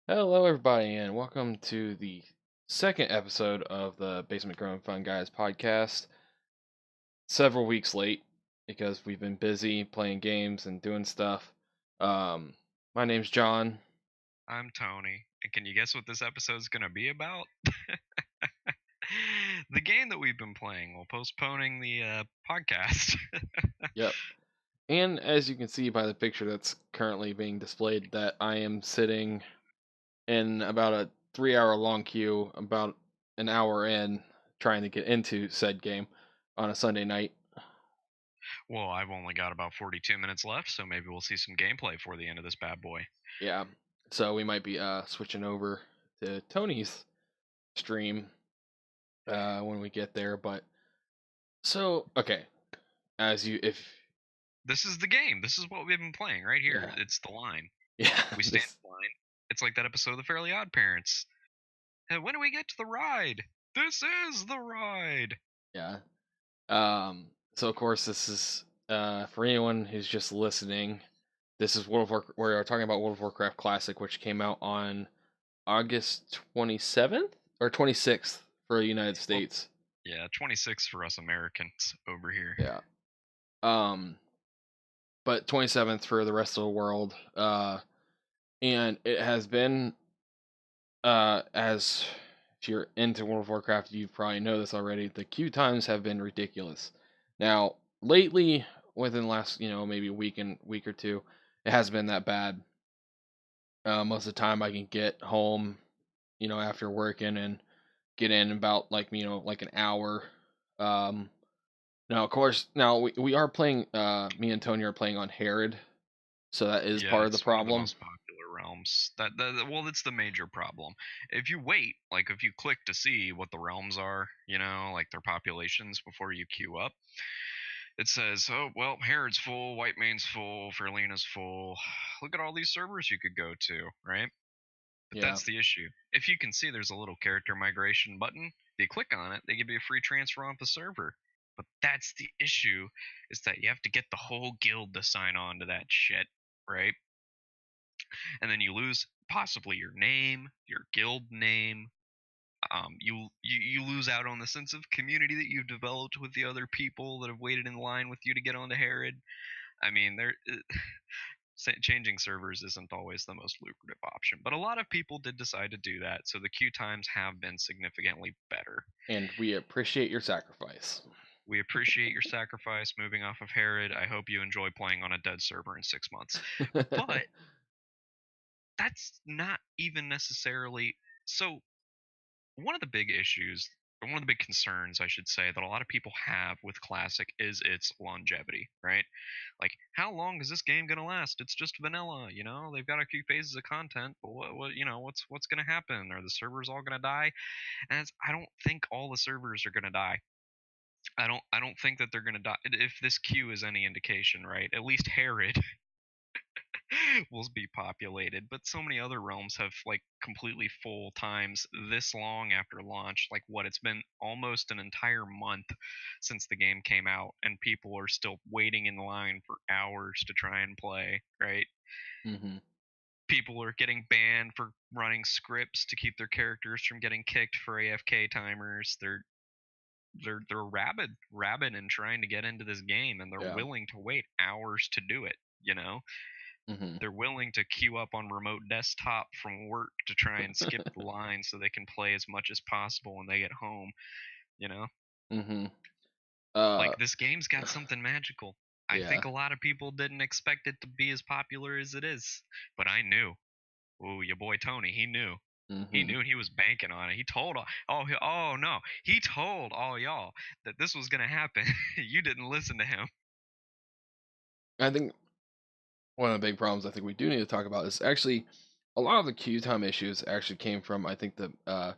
Hello, everybody, and welcome to the second episode of the Basement Growing Fun Guys podcast. Several weeks late because we've been busy playing games and doing stuff. Um, my name's John. I'm Tony, and can you guess what this episode's gonna be about? The game that we've been playing while postponing the podcast. Yep. And as you can see by the picture that's currently being displayed, that I am sitting in about a 3 hour long queue, about an hour in, trying to get into said game on a Sunday night. Well, I've only got about 42 minutes left, so maybe we'll see some gameplay before the end of this bad boy. Yeah. So we might be switching over to Tony's stream when we get there. But so okay, as you if This is the game. This is what we've been playing right here. yeah It's the line. yeah We stand this in line. It's like that episode of The Fairly Odd Parents. Hey, when do we get to the ride? This is the ride. yeah so of course this is for anyone who's just listening. This is we're talking about World of Warcraft Classic, which came out on August 27th or 26th for the United Well, States. yeah, 26 for us Americans over here. Yeah. Um, but 27th for the rest of the world. And it has been as if you're into World of Warcraft, you probably know this already. The queue times have been ridiculous. Now, lately, within the last maybe week or two, it hasn't been that bad. Most of the time, I can get home, after working and get in about like an hour. Um, Now, of course, now we are playing. Me and Tony are playing on Herod, so that is Yeah, part of the it's one of the problem. most popular realms. Well, that's the major problem. If you wait, like if you click to see what the realms are, like their populations before you queue up, it says, "Oh, well, Herod's full, White Main's full, Fairlena's full. Look at all these servers you could go to, right?" But Yeah. that's the issue. If you can see there's a little character migration button, if you click on it, they give you a free transfer off the server. But that's the issue, is that you have to get the whole guild to sign on to that shit, right? And then you lose possibly your name, your guild name. You lose out on the sense of community that you've developed with the other people that have waited in line with you to get onto Herod. I mean, changing servers isn't always the most lucrative option, but a lot of people did decide to do that, so the queue times have been significantly better. And we appreciate your sacrifice. We appreciate your sacrifice moving off of Herod. I hope you enjoy playing on a dead server in 6 months. But that's not even necessarily so. One of the big issues, or one of the big concerns, I should say, that a lot of people have with Classic is its longevity, right? Like, how long is this game gonna last? It's just vanilla, They've got a few phases of content, but what's gonna happen? Are the servers all gonna die? And I don't think all the servers are gonna die. I don't think that they're gonna die. If this queue is any indication, right? At least Herod will be populated, but so many other realms have like completely full times this long after launch. Like what, it's been almost an entire month since the game came out, and people are still waiting in line for hours to try and play, right? hmm People are getting banned for running scripts to keep their characters from getting kicked for AFK timers. They're rabid and trying to get into this game, and they're Yeah. willing to wait hours to do it. hmm They're willing to queue up on remote desktop from work to try and skip the line so they can play as much as possible when they get home, you know? hmm Uh. Like, this game's got something magical. I Yeah. think a lot of people didn't expect it to be as popular as it is, but I knew. Ooh, your boy Tony, he knew. He hmm knew, and he was banking on it. He told oh no, he told all y'all that this was gonna happen. You didn't listen to him. I think one of the big problems I think we do need to talk about is actually a lot of the queue time issues actually came from I think the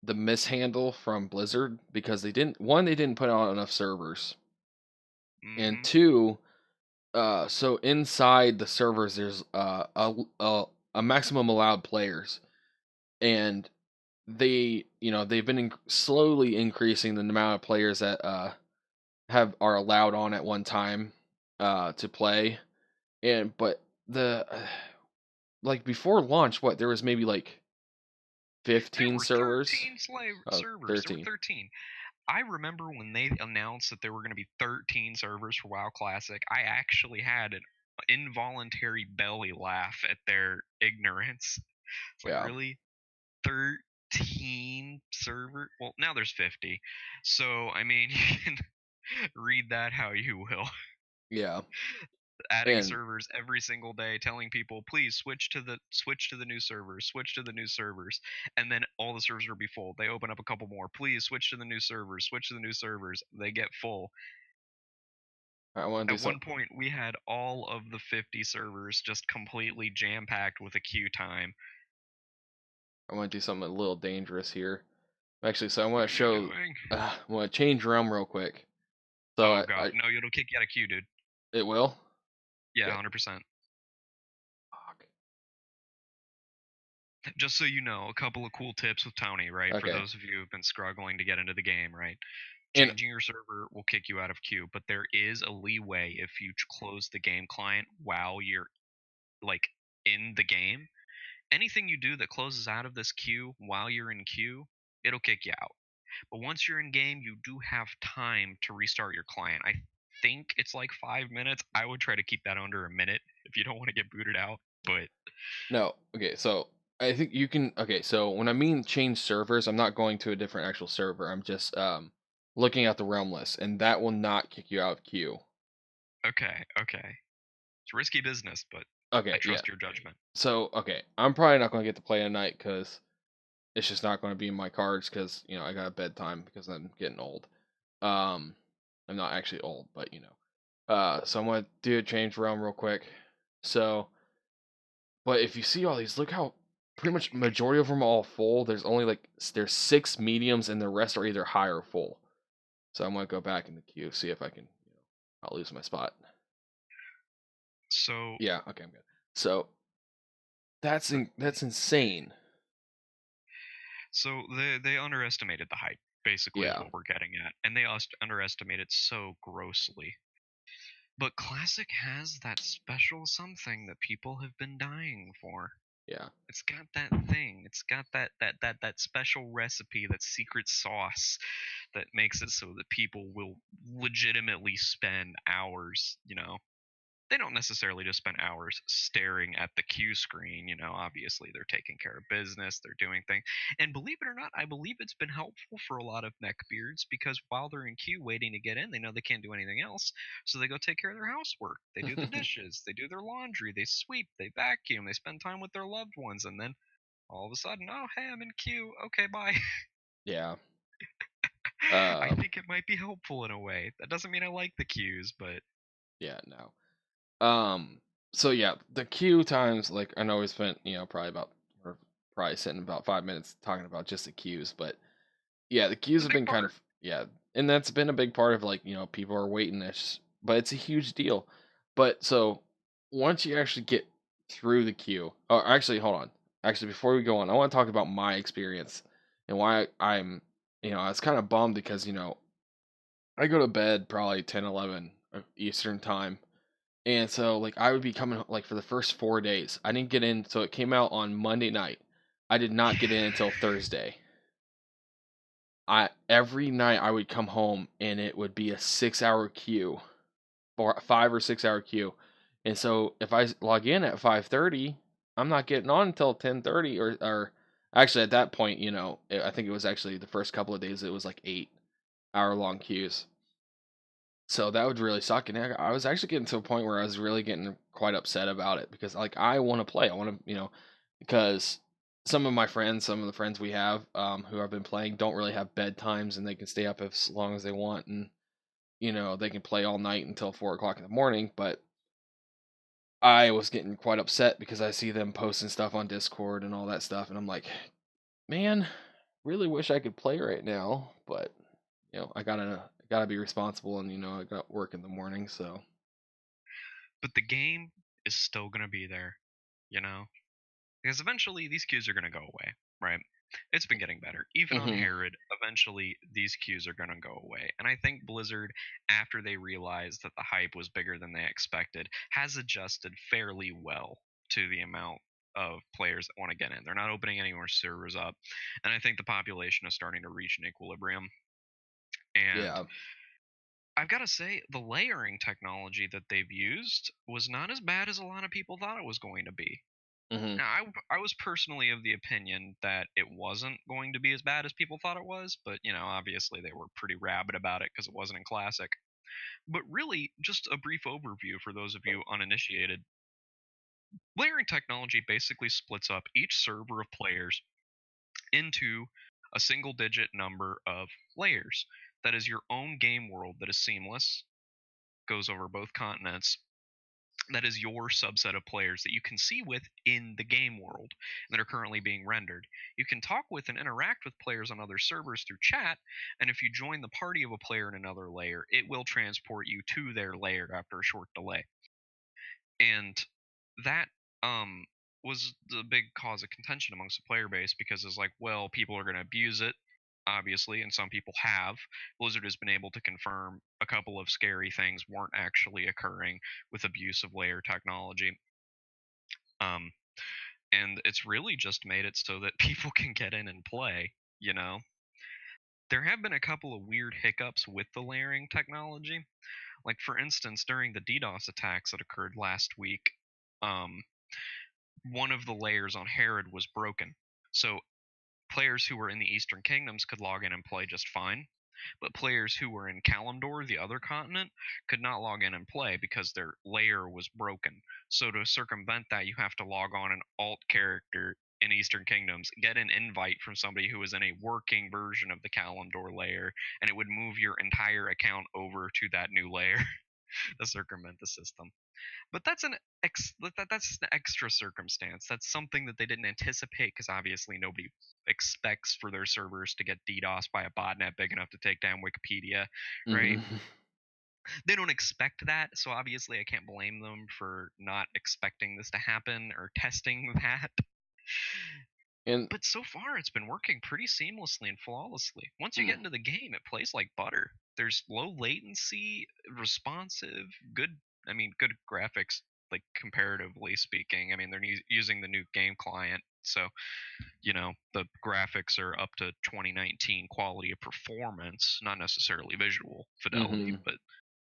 mishandle from Blizzard because they didn't put out enough servers, and Mm-hmm. two, so inside the servers there's a maximum allowed players, and they've been slowly increasing the amount of players that have are allowed on at one time to play, and but the like before launch, what there was maybe like There 15 were servers. 13 Oh, servers. There were 13. 13. I remember when they announced that there were going to be 13 servers for WoW Classic, I actually had an involuntary belly laugh at their ignorance. It's like, Yeah. really? 13 server? Well, now there's 50. So, I mean, you can read that how you will. Yeah. Adding And servers every single day, telling people, please switch to the new servers, switch to the new servers, and then all the servers will be full. They open up a couple more, please switch to the new servers, switch to the new servers. They get full. I want to do At one something. point, we had all of the 50 servers just completely jam packed with a queue time. I want to do something a little dangerous here. Actually, so I want What to are you show. doing? I want to change realm real quick. So Oh god, no, it'll kick you out of queue, dude. it will. Yeah, Okay. 100%. Fuck. Just so you know, a couple of cool tips with Tony, right? For Okay. those of you who've been struggling to get into the game, right? And Changing your server will kick you out of queue, but there is a leeway if you close the game client while you're like in the game. Anything you do that closes out of this queue while you're in queue, it'll kick you out. But once you're in game, you do have time to restart your client. I think it's like 5 minutes. I would try to keep that under a minute if you don't want to get booted out. But no. Okay. So I think you can. Okay. So when I mean change servers, I'm not going to a different actual server. I'm just looking at the realm list, and that will not kick you out of queue. okay, okay. It's risky business, but I Okay. Yeah. trust your judgment. So okay, I'm probably not going to get to play tonight because it's just not going to be in my cards because I got a bedtime because I'm getting old. Um, I'm not actually old, but so I'm gonna do a change realm real quick. So, but if you see all these, look how pretty much majority of them are all full. There's only like there's 6 mediums and the rest are either high or full. So I'm gonna go back in the queue, see if I can, I'll lose my spot. So Yeah, okay, I'm good. So that's insane. So they underestimated the hype, basically, is Yeah, what we're getting at, and they underestimated so grossly. But Classic has that special something that people have been dying for. yeah, It's got that thing. It's got that special recipe, that secret sauce that makes it so that people will legitimately spend hours, they don't necessarily just spend hours staring at the queue screen. Obviously they're taking care of business, they're doing things. And believe it or not, I believe it's been helpful for a lot of neckbeards because while they're in queue waiting to get in, they know they can't do anything else. So they go take care of their housework. They do the dishes, they do their laundry, they sweep, they vacuum, they spend time with their loved ones, and then all of a sudden, oh, hey, I'm in queue. Okay, bye. yeah. I Um, think it might be helpful in a way. That doesn't mean I like the queues, but yeah, no. So yeah, the queue times, like I know we spent, probably about or probably sitting about 5 minutes talking about just the queues, but yeah, the queues it's a have big been kind part. of yeah, and that's been a big part of like, people are waiting this, but it's a huge deal. But so once you actually get through the queue, or actually hold on. Actually, before we go on, I want to talk about my experience and why I'm, I was kind of bummed because, I go to bed probably 10, 11 Eastern time. And so like I would be coming like for the first 4 days. I didn't get in, so it came out on Monday night. I did not get in until Thursday. I every night I would come home and it would be a 6 hour queue, or 5 or 6 hour queue. And so if I log in at 5:30, I'm not getting on until 10:30 or actually at that point, I think it was actually the first couple of days it was like 8 hour long queues. So that would really suck. And I was actually getting to a point where I was really getting quite upset about it because like I want to play. I want to, because some of my friends, some of the friends we have who I've been playing don't really have bedtimes and they can stay up as long as they want and they can play all night until 4 o'clock in the morning. But I was getting quite upset because I see them posting stuff on Discord and all that stuff, and I'm like, man, really wish I could play right now, but I gotta be responsible, and I got work in the morning, so But the game is still going to be there, you know? Because eventually these queues are going to go away, right? It's been getting better. Even on hmm Herod, eventually these queues are going to go away. And I think Blizzard, after they realized that the hype was bigger than they expected, has adjusted fairly well to the amount of players that want to get in. They're not opening any more servers up, and I think the population is starting to reach an equilibrium. And Yeah. I've got to say, the layering technology that they've used was not as bad as a lot of people thought it was going to be. Hmm. Now, I was personally of the opinion that it wasn't going to be as bad as people thought it was, but obviously they were pretty rabid about it because it wasn't in Classic. But really, just a brief overview for those of you uninitiated. Layering technology basically splits up each server of players into a single digit number of layers. That is your own game world that is seamless, goes over both continents. That is your subset of players that you can see with in the game world that are currently being rendered. You can talk with and interact with players on other servers through chat, and if you join the party of a player in another layer, it will transport you to their layer after a short delay. And that was the big cause of contention amongst the player base because it's like, well, people are going to abuse it, obviously, and some people have. Blizzard has been able to confirm a couple of scary things weren't actually occurring with abuse of layer technology. Um, and it's really just made it so that people can get in and play, you know? There have been a couple of weird hiccups with the layering technology. Like, for instance, during the DDoS attacks that occurred last week, um, one of the layers on Herod was broken. So players who were in the Eastern Kingdoms could log in and play just fine, but players who were in Kalimdor, the other continent, could not log in and play because their layer was broken. So to circumvent that, you have to log on an alt character in Eastern Kingdoms, get an invite from somebody who is in a working version of the Kalimdor layer, and it would move your entire account over to that new layer to circumvent the system. But that's an extra circumstance. That's something that they didn't anticipate because obviously nobody expects for their servers to get DDoS by a botnet big enough to take down Wikipedia, right? Hmm. They don't expect that, so obviously I can't blame them for not expecting this to happen or testing that. And But so far it's been working pretty seamlessly and flawlessly. Once you mm, get into the game, it plays like butter. There's low latency, responsive, good graphics, like comparatively speaking. I mean, they're using the new game client, so the graphics are up to 2019 quality of performance, not necessarily visual fidelity, mhm. but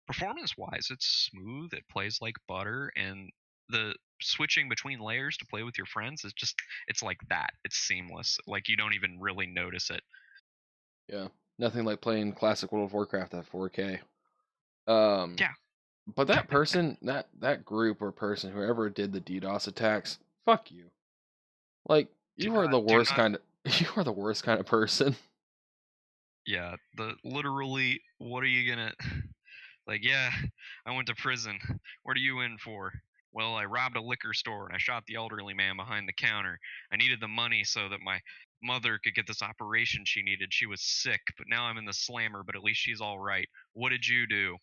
performance wise, it's smooth, it plays like butter, and the switching between layers to play with your friends is just, it's like that. It's seamless. Like you don't even really notice it. Yeah, nothing like playing Classic World of Warcraft at 4K. Um, Yeah. but that person, that group or person, whoever did the DDoS attacks, fuck you. Like you are the Do worst not kind of you are the worst kind of person. Yeah, the literally what are you gonna like, yeah, I went to prison. What are you in for? Well, I robbed a liquor store and I shot the elderly man behind the counter. I needed the money so that my mother could get this operation she needed. She was sick, but now I'm in the slammer, but at least she's all right. What did you do?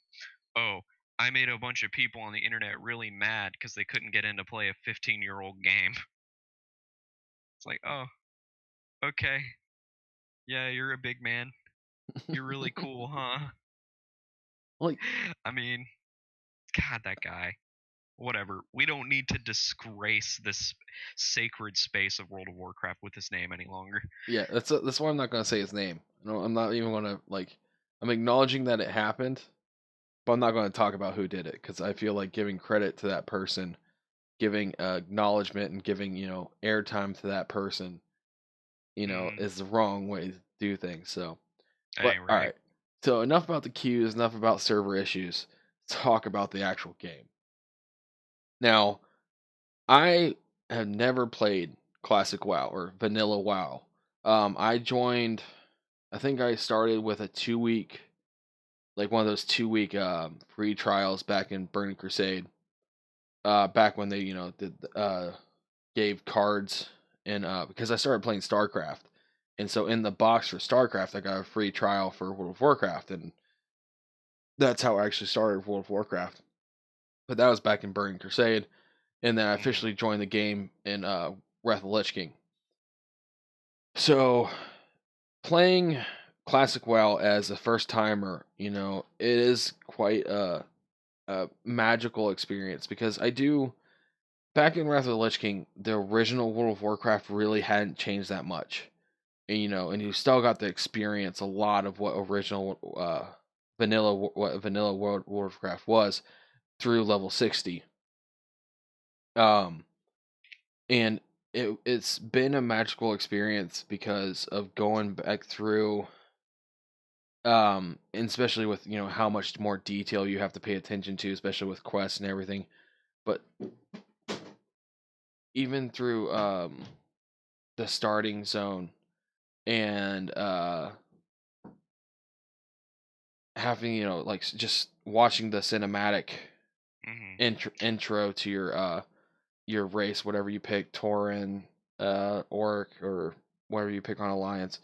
Oh, I made a bunch of people on the internet really mad because they couldn't get in to play a 15-year-old game. It's like, oh, okay. Yeah, you're a big man. You're really cool, huh? Like I mean, God, that guy. Whatever. We don't need to disgrace this sacred space of World of Warcraft with his name any longer. yeah, that's why I'm not gonna say his name. No, I'm not even gonna like. I'm acknowledging that it happened, but I'm not gonna talk about who did it because I feel like giving credit to that person, giving acknowledgement, and giving airtime to that person, Mm, is the wrong way to do things. So, that but ain't all right. right. So enough about the queues, enough about server issues. Talk about the actual game. Now, I have never played Classic WoW or Vanilla WoW. I joined. I think I started with a 2 week, like one of those 2 week free trials back in Burning Crusade. Back when they did gave cards and because I started playing StarCraft, and so in the box for StarCraft I got a free trial for World of Warcraft, and that's how I actually started World of Warcraft. But that was back in Burning Crusade, and then I Hmm. officially joined the game in Wrath of the Lich King. So playing Classic WoW as a first timer, it is quite a magical experience because I do back in Wrath of the Lich King, the original World of Warcraft really hadn't changed that much, and and you still got to experience a lot of what original vanilla World of Warcraft was through level 60. Um, and it's been a magical experience because of going back through, and especially with how much more detail you have to pay attention to, especially with quests and everything. But even through the starting zone and having like just watching the cinematic Hmm. intro to your race, whatever you pick, Tauren, Orc, or whatever you pick on Alliance.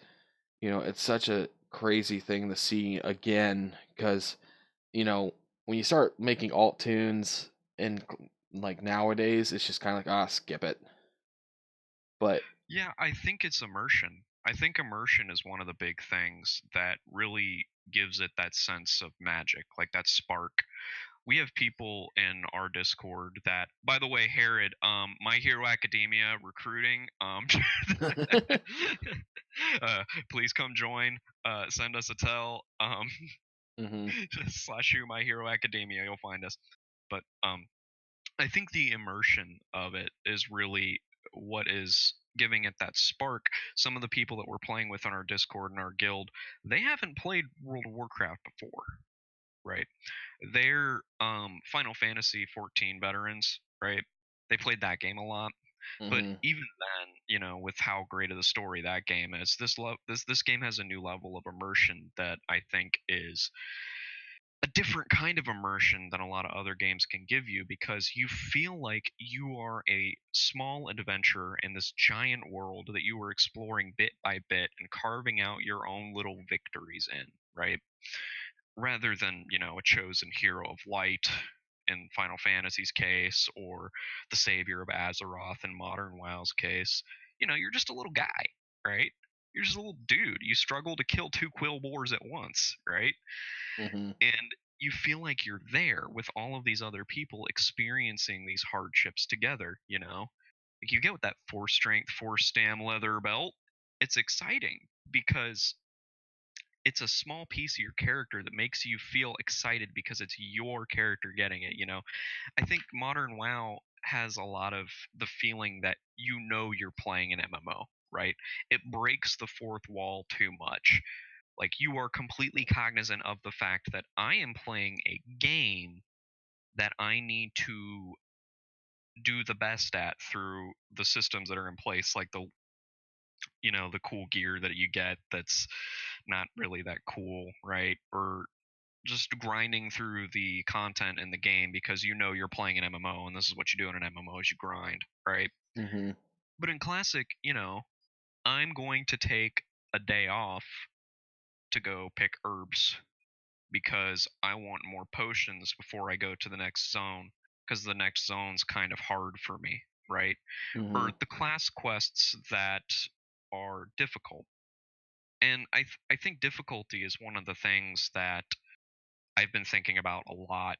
It's such a crazy thing to see again because when you start making alt tunes and like nowadays, it's just kind of like skip it. But Yeah, I think it's immersion. I think immersion is one of the big things that really gives it that sense of magic, like that spark. We have people in our Discord that, by the way, Herod, My Hero Academia recruiting, uh, please come join. Send us a tell. hmm Slash you My Hero Academia, you'll find us. But I think the immersion of it is really what is giving it that spark. Some of the people that we're playing with on our Discord and our guild, they haven't played World of Warcraft before, right? They're Final Fantasy 14 veterans, right? They played that game a lot. But hmm even then, with how great of the story that game is, this game has a new level of immersion that I think is a different kind of immersion than a lot of other games can give you, because you feel like you are a small adventurer in this giant world that you are exploring bit by bit and carving out your own little victories in, right? Rather than, a chosen hero of light in Final Fantasy's case, or the savior of Azeroth in Modern WoW's case. You're just a little guy, right? You're just a little dude. You struggle to kill two quill boars at once, right? hmm And you feel like you're there with all of these other people experiencing these hardships together. Like, you get with that 4 strength, 4 stam leather belt. It's exciting because it's a small piece of your character that makes you feel excited because it's your character getting it. I think modern WoW has a lot of the feeling that you're playing an MMO, right? It breaks the fourth wall too much. Like, you are completely cognizant of the fact that I am playing a game that I need to do the best at through the systems that are in place, like the cool gear that you get that's not really that cool, right? Or just grinding through the content in the game because you're playing an MMO, and this is what you do in an MMO is you grind, right? hmm But in classic, I'm going to take a day off to go pick herbs because I want more potions before I go to the next zone, because the next zone's kind of hard for me, right? hmm Or the class quests that are difficult. And I think difficulty is one of the things that I've been thinking about a lot.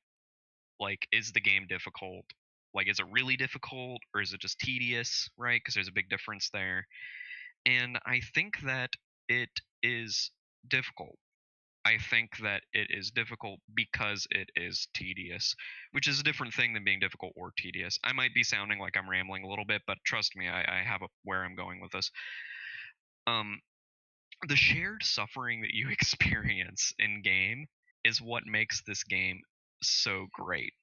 Like, is the game difficult? Like, is it really difficult, or is it just tedious, right? Because there's a big difference there. And I think that it is difficult. I think that it is difficult because it is tedious, which is a different thing than being difficult or tedious. I might be sounding like I'm rambling a little bit, but trust me, I have where I'm going with this. Um, the shared suffering that you experience in game is what makes this game so great.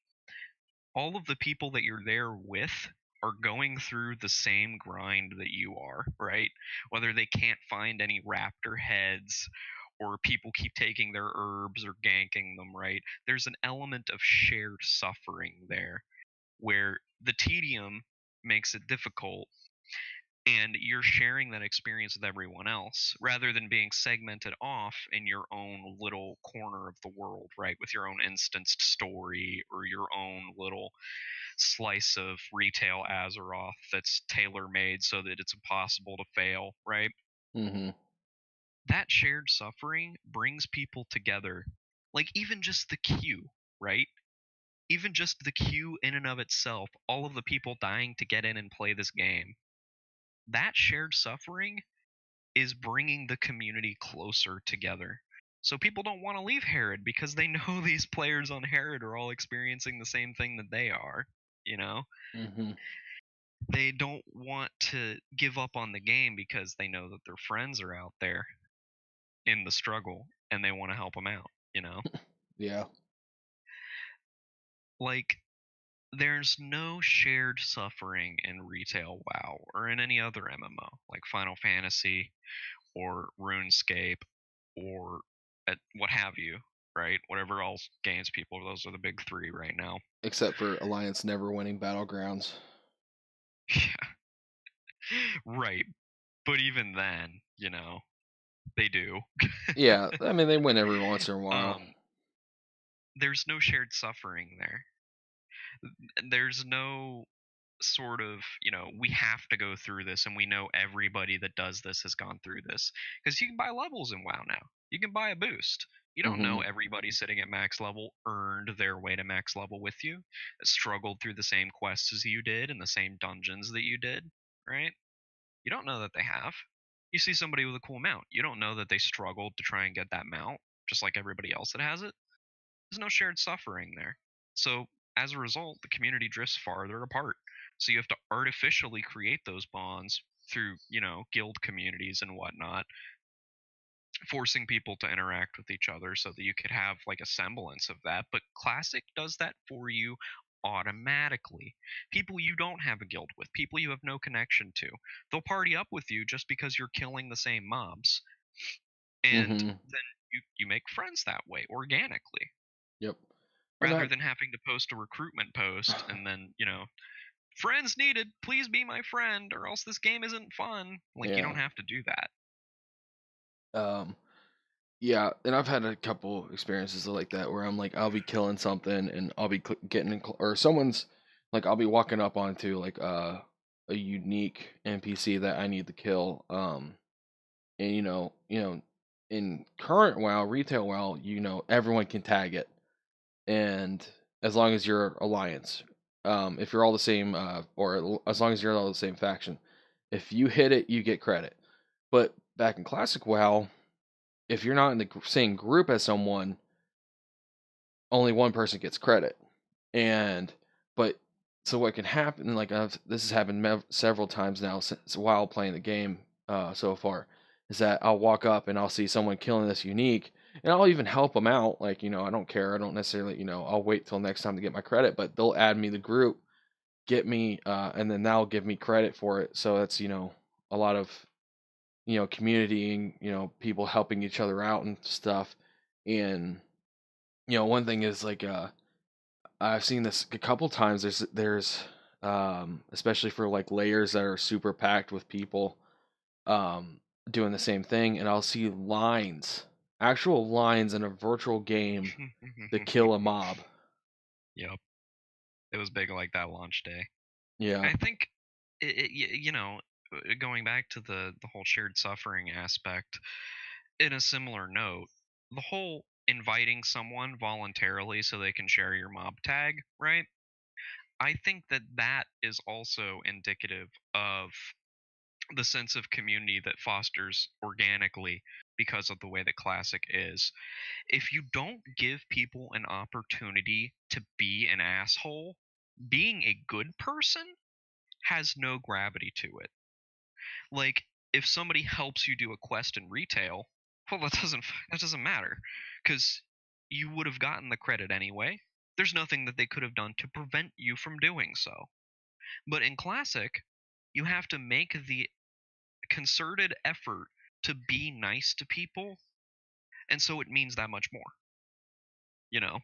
All of the people that you're there with are going through the same grind that you are, right? Whether they can't find any raptor heads, or people keep taking their herbs or ganking them, right? There's an element of shared suffering there where the tedium makes it difficult, and you're sharing that experience with everyone else rather than being segmented off in your own little corner of the world, right? With your own instanced story or your own little slice of retail Azeroth that's tailor made so that it's impossible to fail, right? hmm That shared suffering brings people together. Like, even just the queue, right? even just the queue in and of itself, all of the people dying to get in and play this game, that shared suffering is bringing the community closer together. So people don't want to leave Herod because they know these players on Herod are all experiencing the same thing that they are, you know? Hmm. They don't want to give up on the game because they know that their friends are out there in the struggle and they want to help them out, you know? Yeah. Like, there's no shared suffering in retail WoW or in any other MMO like Final Fantasy or RuneScape or what have you, right? Whatever else games people, those are the big three right now. Except for Alliance never winning Battlegrounds. Yeah, right. But even then, they do. Yeah, I mean they win every once in a while. um, there's no shared suffering there. There's no sort of, we have to go through this and we know everybody that does this has gone through this. Because you can buy levels in WoW now. You can buy a boost. You don't know Hmm. everybody sitting at max level earned their way to max level with you, struggled through the same quests as you did and the same dungeons that you did, right? You don't know that they have. You see somebody with a cool mount. You don't know that they struggled to try and get that mount, just like everybody else that has it. There's no shared suffering there. So as a result, the community drifts farther apart. So you have to artificially create those bonds through, guild communities and whatnot, forcing people to interact with each other so that you could have like a semblance of that. But Classic does that for you automatically. People you don't have a guild with, people you have no connection to, they'll party up with you just because you're killing the same mobs. And Hmm. then you make friends that way organically Yep. And rather that. than having to post a recruitment post and then, friends needed, please be my friend or else this game isn't fun. Like, you Yeah. don't have to do that. Um. Yeah, and I've had a couple experiences like that where I'm like, I'll be killing something and I'll be getting or someone's like, I'll be walking up onto like a unique NPC that I need to kill. And in current WoW, retail WoW, everyone can tag it, and as long as you're alliance, if you're all the same, as long as you're all the same faction, if you hit it, you get credit. But back in classic WoW, if you're not in the same group as someone, only one person gets credit. And but so what can happen? Like this has happened several times now since while playing the game so far, is that I'll walk up and I'll see someone killing this unique, and I'll even help them out. Like I don't care. I don't necessarily I'll wait till next time to get my credit, but they'll add me the group, get me, and then that'll give me credit for it. So that's a lot of community and people helping each other out and stuff. And one thing is like I've seen this a couple times. There's especially for like layers that are super packed with people um doing the same thing, and I'll see lines, actual lines in a virtual game to kill a mob. Yep. It was big like that launch day. Yeah. I think, going back to the whole shared suffering aspect, in a similar note, the whole inviting someone voluntarily so they can share your mob tag, right? I think that that is also indicative of the sense of community that fosters organically because of the way that Classic is. If you don't give people an opportunity to be an asshole, being a good person has no gravity to it. Like, if somebody helps you do a quest in retail, well, that doesn't matter because you would have gotten the credit anyway. There's nothing that they could have done to prevent you from doing so. But in Classic, you have to make the concerted effort to be nice to people, and so it means that much more. You know,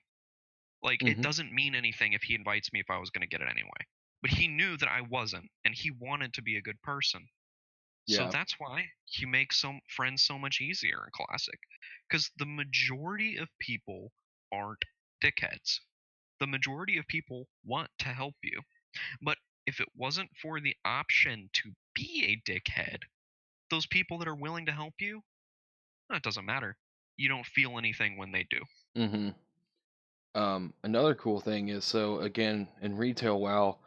like it Hmm. doesn't mean anything if he invites me if I was going to get it anyway. But he knew that I wasn't, and he wanted to be a good person. So Yeah. that's why you make some friends so much easier in Classic, because the majority of people aren't dickheads. The majority of people want to help you. But if it wasn't for the option to be a dickhead, those people that are willing to help you, it doesn't matter. You don't feel anything when they do. Hmm. Another cool thing is, so again in retail WoW,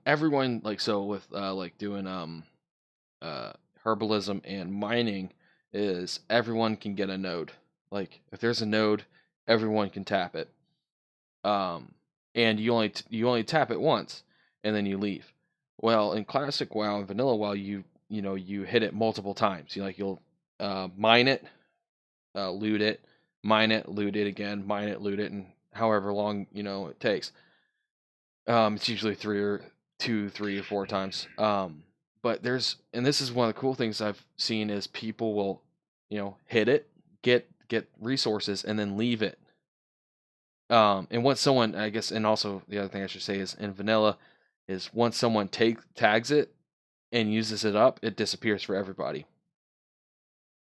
everyone like, so with like doing uh herbalism and mining, is everyone can get a node. Like if there's a node, everyone can tap it. Um, and you only tap it once, and then you leave. Well, in classic WoW and vanilla WoW, you hit it multiple times. You'll mine it, loot it, mine it, loot it again, mine it, loot it, and however long it takes. It's usually three or four times. But and this is one of the cool things I've seen is people will, hit it, get resources, and then leave it. And once someone, I guess, and also the other thing I should say is in vanilla, is once someone tags it and uses it up, it disappears for everybody.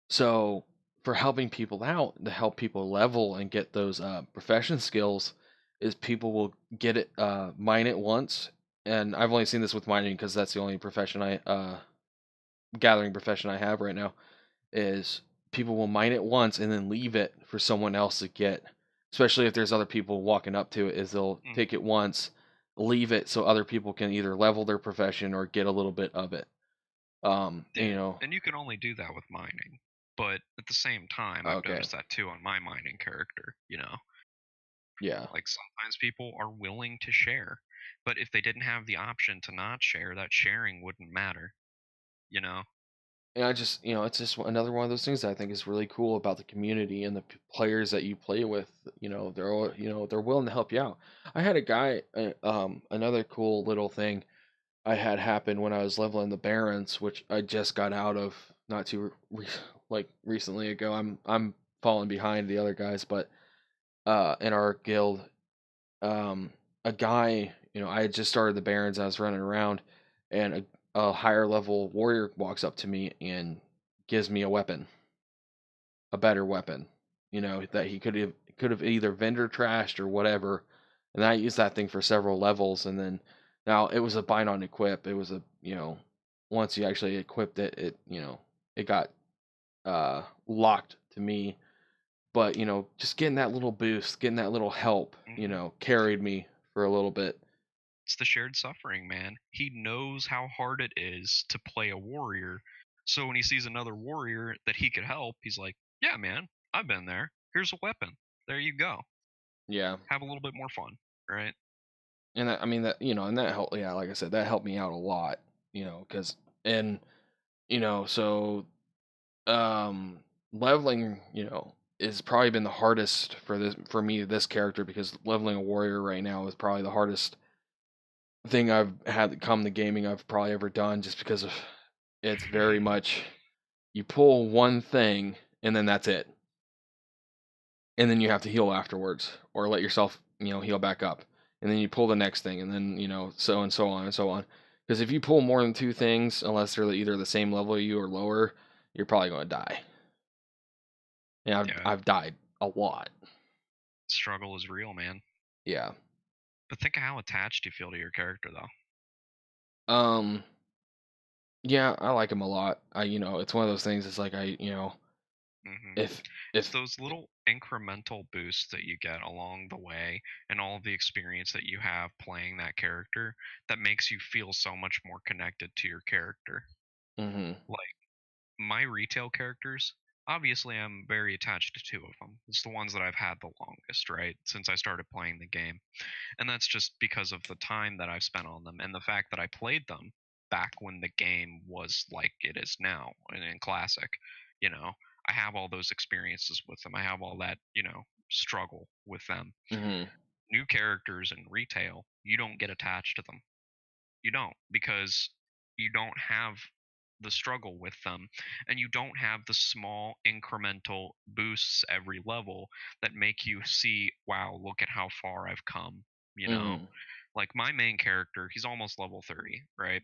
So for helping people out, to help people level and get those profession skills, is people will get it, mine it once, and I've only seen this with mining because that's the only profession gathering profession I have right now. Is people will mine it once and then leave it for someone else to get, especially if there's other people walking up to it. Is they'll take it once, leave it so other people can either level their profession or get a little bit of it. And you can only do that with mining. But at the same time, I've Okay, noticed that too on my mining character, you know. yeah. Like sometimes people are willing to share, but if they didn't have the option to not share, that sharing wouldn't matter, you know. And I just, it's just another one of those things that I think is really cool about the community and the players that you play with. They're willing to help you out. I had a guy, another cool little thing I had happen when I was leveling the Barons, which I just got out of not too like recently ago. I'm falling behind the other guys, but in our guild, a guy, I had just started the Barons. I was running around, and a higher level warrior walks up to me and gives me a weapon, a better weapon. That he could have either vendor trashed or whatever, and I used that thing for several levels, and then now it was a bind on equip. It was once you actually equipped it, it got locked to me. But just getting that little boost, getting that little help, Hmm. carried me for a little bit. It's the shared suffering, man. He knows how hard it is to play a warrior. So when he sees another warrior that he could help, he's like, "Yeah, man, I've been there. Here's a weapon. There you go. Yeah, Have a little bit more fun." Right? and I mean that, and that helped. Yeah, like I said, that helped me out a lot. Because and so um leveling, is probably been the hardest for me this character, because leveling a warrior right now is probably the hardest thing I've had to come to gaming I've probably ever done, just because of it's very much you pull one thing and then that's it. And then you have to heal afterwards or let yourself, heal back up. And then you pull the next thing and then, so and so on and so on. Because if you pull more than two things, unless they're either the same level as you or lower, you're probably going to die. And I've Yeah. I've died a lot. Struggle is real, man. Yeah. But think of how attached you feel to your character, though. Um yeah, I like him a lot. It's one of those things, it's like Hmm. if It's if those little incremental boosts that you get along the way and all of the experience that you have playing that character that makes you feel so much more connected to your character. mhm. Like my retail characters, obviously I'm very attached to two of them. It's the ones that I've had the longest, right? Since I started playing the game. And that's just because of the time that I've spent on them and the fact that I played them back when the game was like it is now and in classic. You know, I have all those experiences with them. I have all that, struggle with them. Mhm. New characters in retail, you don't get attached to them. You don't, because you don't have the struggle with them and you don't have the small incremental boosts every level that make you see, wow, look at how far I've come, you know? Mhm. Like my main character, he's almost level 30, right?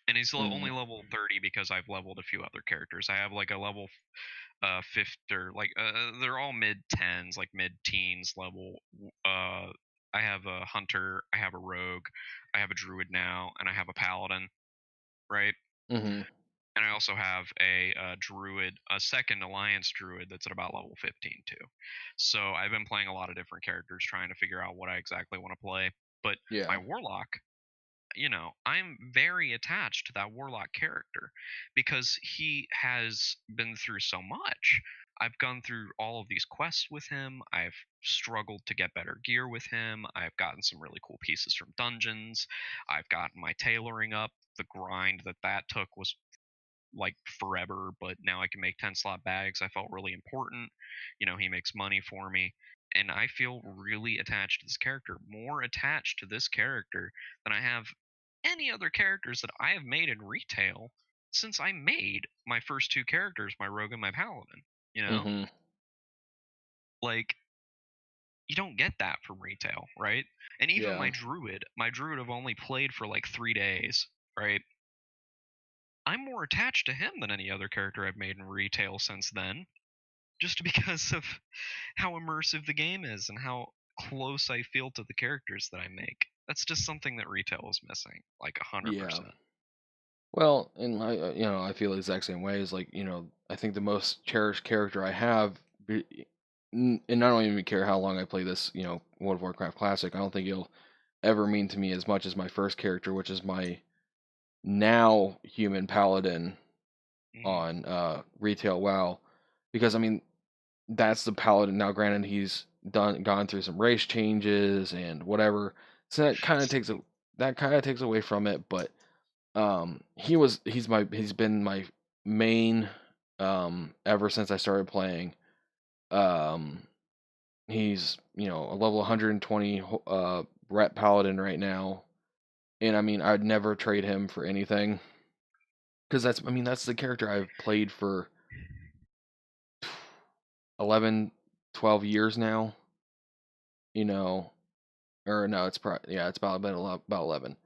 And he's only Mhm. level 30 because I've leveled a few other characters. I have like a level 50, or like they're all mid 10s, like mid teens level. I have a hunter, I have a rogue, I have a druid now, and I have a paladin, right? Mhm. And I also have a druid, a second alliance druid that's at about level 15 too. So I've been playing a lot of different characters, trying to figure out what I exactly want to play. But my Yeah. warlock, I'm very attached to that warlock character because he has been through so much. I've gone through all of these quests with him. I've struggled to get better gear with him. I've gotten some really cool pieces from dungeons. I've gotten my tailoring up. The grind that took was like forever, but now I can make 10 slot bags. I felt really important. He makes money for me. And I feel really attached to this character, more attached to this character than I have any other characters that I have made in retail since I made my first two characters, my rogue and my paladin. You know? Hmm. Like, you don't get that from retail, right? And even Yeah. my druid have only played for like 3 days, right? I'm more attached to him than any other character I've made in retail since then, just because of how immersive the game is and how close I feel to the characters that I make. That's just something that retail is missing, like Yeah. 100%. Well, and I feel the exact same way. As like, I think the most cherished character I have, and I don't even care how long I play this, World of Warcraft Classic. I don't think it'll ever mean to me as much as my first character, which is my now human paladin Hmm. on retail WoW, because I mean that's the paladin now. Granted, he's gone through some race changes and whatever, so that kind of takes away from it. But he's been my main ever since I started playing. Um, he's a level 120 ret paladin right now, and I mean I'd never trade him for anything because that's the character I've played for 11, 12 years now. You know, or no, it's probably yeah, it's about 11.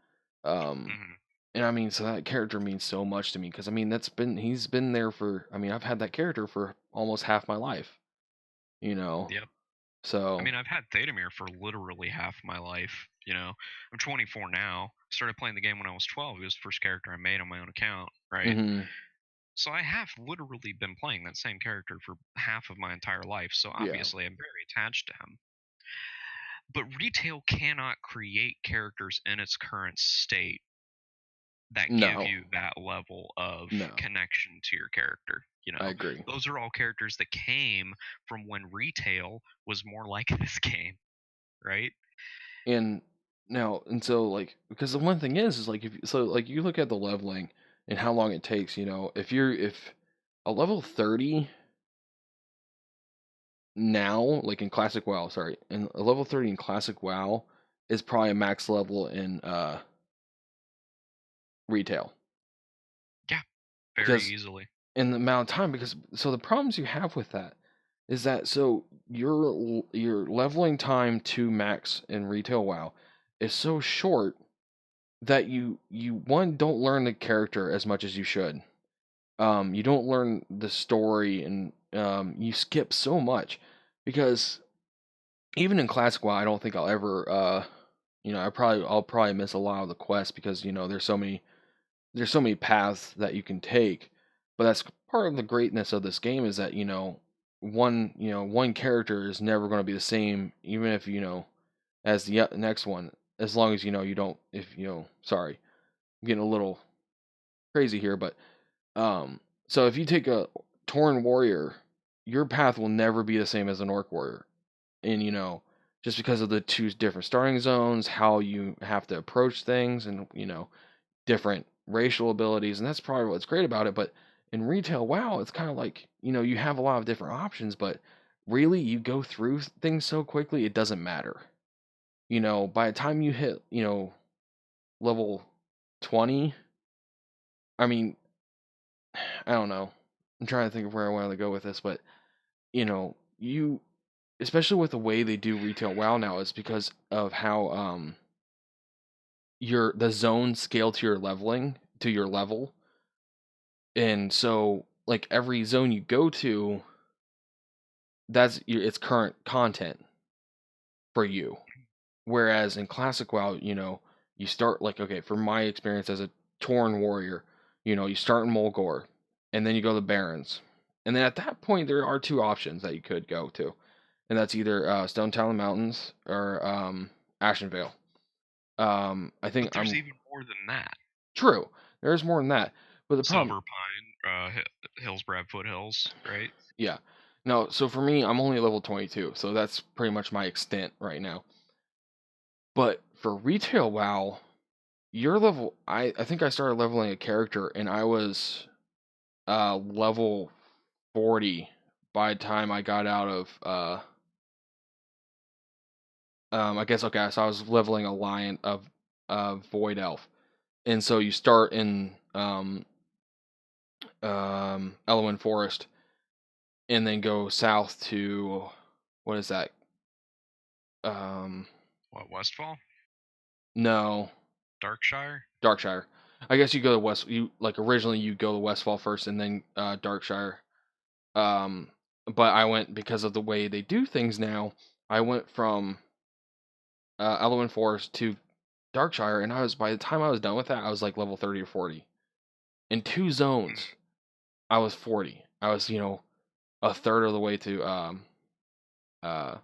Um, Hmm. and I mean, so that character means so much to me because I mean he's been there for I mean I've had that character for almost half my life. You know, Yep. I so mean, I've had Thetamir for literally half my life. I'm 24 now. Started playing the game when I was 12. It was the first character I made on my own account, right? hmm So I have literally been playing that same character for half of my entire life. So yeah, obviously, I'm very attached to him. But retail cannot create characters in its current state that give no, you that level of no, connection to your character. I agree. Those are all characters that came from when retail was more like this game, right? And now and so like because the one thing is like if so like you look at the leveling and how long it takes. If a level 30 now, like in Classic WoW, sorry, and a level 30 in Classic WoW is probably a max level in retail. Yeah, very Because easily. in the amount of time, because so the problems you have with that is that so your leveling time to max in retail WoW is so short that you one don't learn the character as much as you should. You don't learn the story and you skip so much because even in Classic WoW, I don't think I'll ever I'll probably miss a lot of the quests because there's so many paths that you can take. But that's part of the greatness of this game is that one character is never going to be the same even if as the next one, as long as you don't if sorry, I'm getting a little crazy here, but so if you take a Tauren warrior, your path will never be the same as an orc warrior. And just because of the two different starting zones, how you have to approach things, and different racial abilities, and that's probably what's great about it. But in retail WoW, it's kind of like you have a lot of different options, but really you go through things so quickly it doesn't matter. By the time you hit level 20, I mean, I don't know. I'm trying to think of where I wanted to go with this, but you especially with the way they do retail WoW now, is because of how the zones scale to your level. And so like every zone you go to, its current content for you. Whereas in Classic WoW, you start like, okay, from my experience as a Tauren warrior, you start in Mulgore. and then you go to the Barrens. And then at that point, there are two options that you could go to, and that's either Stone Talon Mountains or Ashenvale. I think But there's even more than that. true. There's more than that, but the problem, Silver Pine, Hillsbrad Foothills, right? yeah. No, so for me, I'm only level 22, so that's pretty much my extent right now. But for retail WoW, your level, I think I started leveling a character, and I was level 40 by the time I got out of I guess okay, so I was leveling a lion of void elf. And so you start in Elwyn Forest and then go south to what is that? Um What, Westfall? no, Darkshire? Darkshire. I guess you go to West you like originally you go to Westfall first and then Darkshire. Um but I went because of the way they do things now. I went from Elwyn Forest to Darkshire, and I was by the time I was done with that, I was like level 30 or 40. In two zones, I was 40. I was, a third of the way to uh I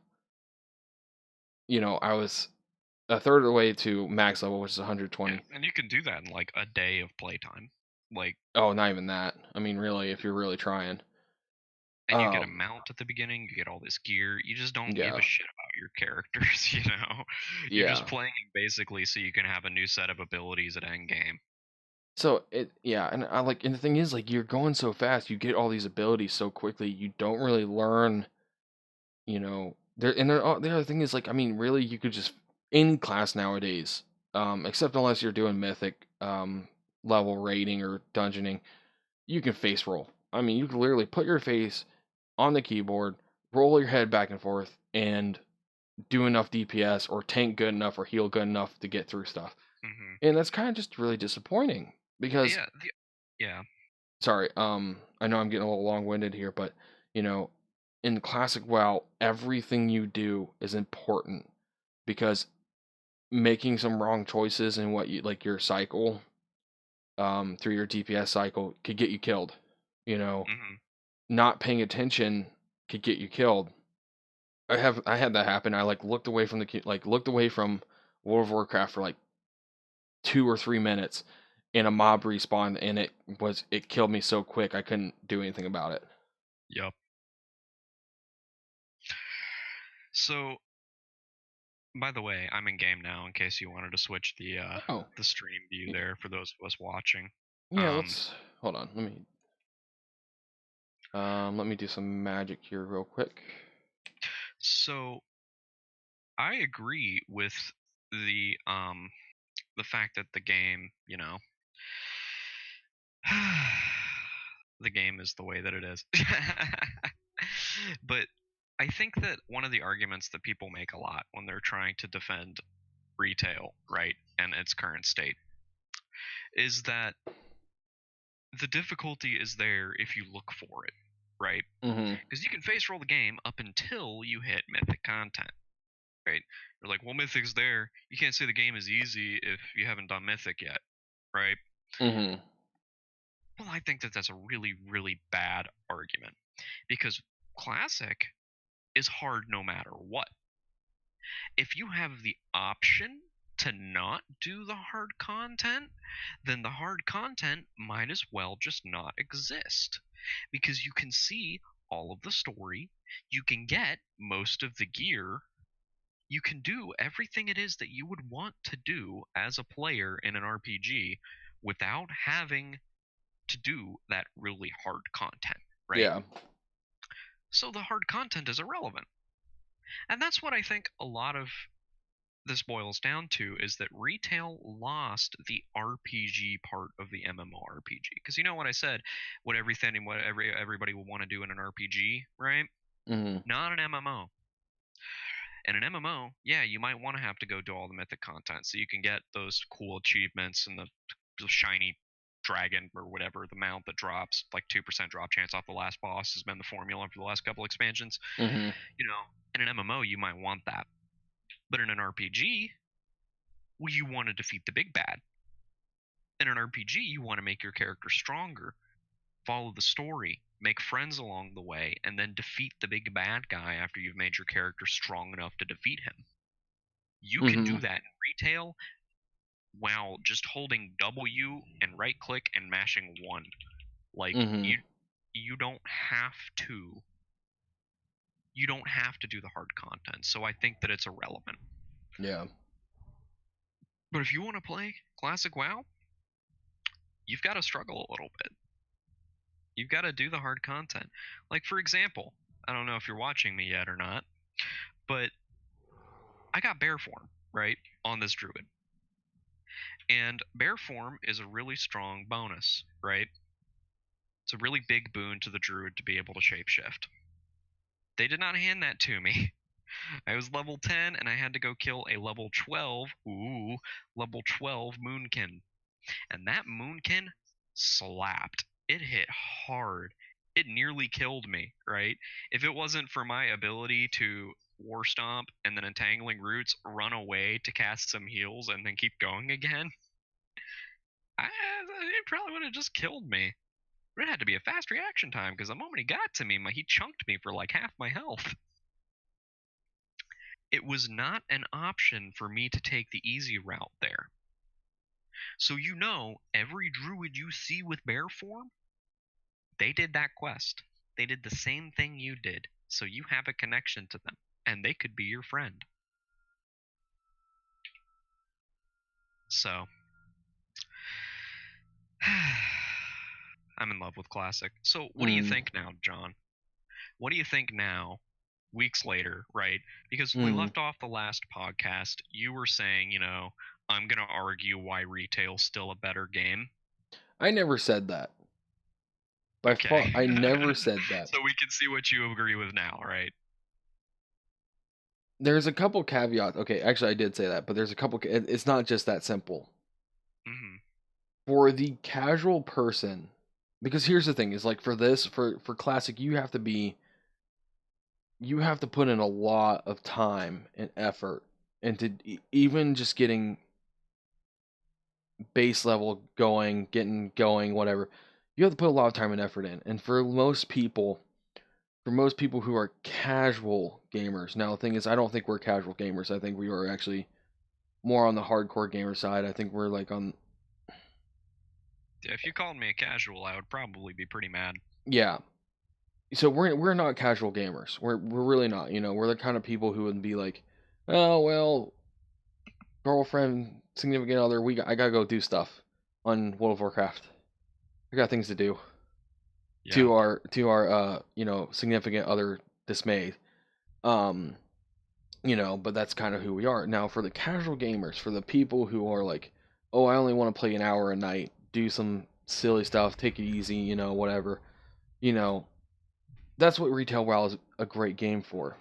was a third of the way to max level, which is 120. Yeah, and you can do that in like a day of playtime. Like, Oh, not even that. I mean, really, if you're really trying. and you get a mount at the beginning, you get all this gear. You just don't give Yeah. a shit about your characters, you know? You're Yeah. just playing basically so you can have a new set of abilities at endgame. So and I like, and the thing is, like, you're going so fast, you get all these abilities so quickly, you don't really learn, the other thing is, like, I mean, really, you could just any class nowadays, except unless you're doing mythic, level rating or dungeoning, you can face roll. I mean, you can literally put your face on the keyboard, roll your head back and forth, and do enough DPS or tank good enough or heal good enough to get through stuff. Hmm. And that's kind of just really disappointing because, Yeah, yeah. sorry, I know I'm getting a little long-winded here, but you know, in classic WoW, everything you do is important because making some wrong choices in what you like your cycle, through your DPS cycle could get you killed. You know, Hmm. not paying attention could get you killed. I had that happen. I like looked away from World of Warcraft for like 2 or 3 minutes, and a mob respawned, and it killed me so quick I couldn't do anything about it. Yep. So, by the way, I'm in game now. In case you wanted to switch Oh, the stream view there for those of us watching. yeah. Um, Let's hold on. Let me do some magic here real quick. so I agree with the fact that the game, the game is the way that it is. But I think that one of the arguments that people make a lot when they're trying to defend retail, right, and its current state, is that the difficulty is there if you look for it, right? Mm-hmm. Because you can face roll the game up until you hit mythic content, right? You're like, well, mythic's there. You can't say the game is easy if you haven't done mythic yet, right? Mm-hmm. Well, I think that that's a really, really bad argument because classic is hard no matter what. If you have the option to not do the hard content, then the hard content might as well just not exist because you can see all of the story, you can get most of the gear, you can do everything it is that you would want to do as a player in an RPG without having to do that really hard content, right? Yeah. So the hard content is irrelevant. And that's what I think a lot of this boils down to is that retail lost the RPG part of the MMORPG. Because you know what I said, what everything and what everybody will want to do in an RPG, right? Mm-hmm. Not an MMO. In an MMO, yeah, you might want to have to go do all the mythic content so you can get those cool achievements and the shiny dragon or whatever, the mount that drops like 2% drop chance off the last boss has been the formula for the last couple expansions. Mm-hmm. In an MMO, you might want that. But in an RPG, well, you want to defeat the big bad. In an RPG, you want to make your character stronger. follow the story, make friends along the way, and then defeat the big bad guy after you've made your character strong enough to defeat him. You can Mm-hmm. do that in retail while just holding W and right click and mashing 1. Like Mm-hmm. you don't have to do the hard content. So I think that it's irrelevant. Yeah. But if you want to play Classic WoW, you've got to struggle a little bit. You've got to do the hard content. Like, for example, I don't know if you're watching me yet or not, but I got bear form, right, on this druid. And bear form is a really strong bonus, right? It's a really big boon to the druid to be able to shapeshift. They did not hand that to me. I was level 10 and I had to go kill a level 12, level 12 Moonkin. And that Moonkin slapped. It hit hard. It nearly killed me, right? If it wasn't for my ability to War Stomp and then Entangling Roots, run away to cast some heals and then keep going again, it probably would have just killed me. But it had to be a fast reaction time because the moment he got to me, he chunked me for like half my health. It was not an option for me to take the easy route there. So every druid you see with bear form, they did that quest. They did the same thing you did, so you have a connection to them, and they could be your friend. So, I'm in love with Classic. So, what do you think now, John? What do you think now, weeks later, right? Because when we left off the last podcast, you were saying, I'm going to argue why retail's still a better game. I never said that. By far, I never said that. So we can see what you agree with now, right? There's a couple caveats. Okay, actually, I did say that, but there's a couple. It's not just that simple. Mm-hmm. For the casual person, because here's the thing: is like for Classic, you have to put in a lot of time and effort into even just getting base level going, getting going, whatever. You have to put a lot of time and effort in, and for most people who are casual gamers. Now, the thing is, I don't think we're casual gamers. I think we are actually more on the hardcore gamer side. I think we're like on. If you called me a casual, I would probably be pretty mad. Yeah. So we're not casual gamers. We're really not. We're the kind of people who would be like, oh well, girlfriend, significant other. I gotta go do stuff on World of Warcraft. I got things to do. Yeah. To our significant other dismay. But that's kind of who we are. Now, for the casual gamers, for the people who are like, oh, I only want to play an hour a night, do some silly stuff, take it easy, whatever, that's what Retail WoW is a great game for.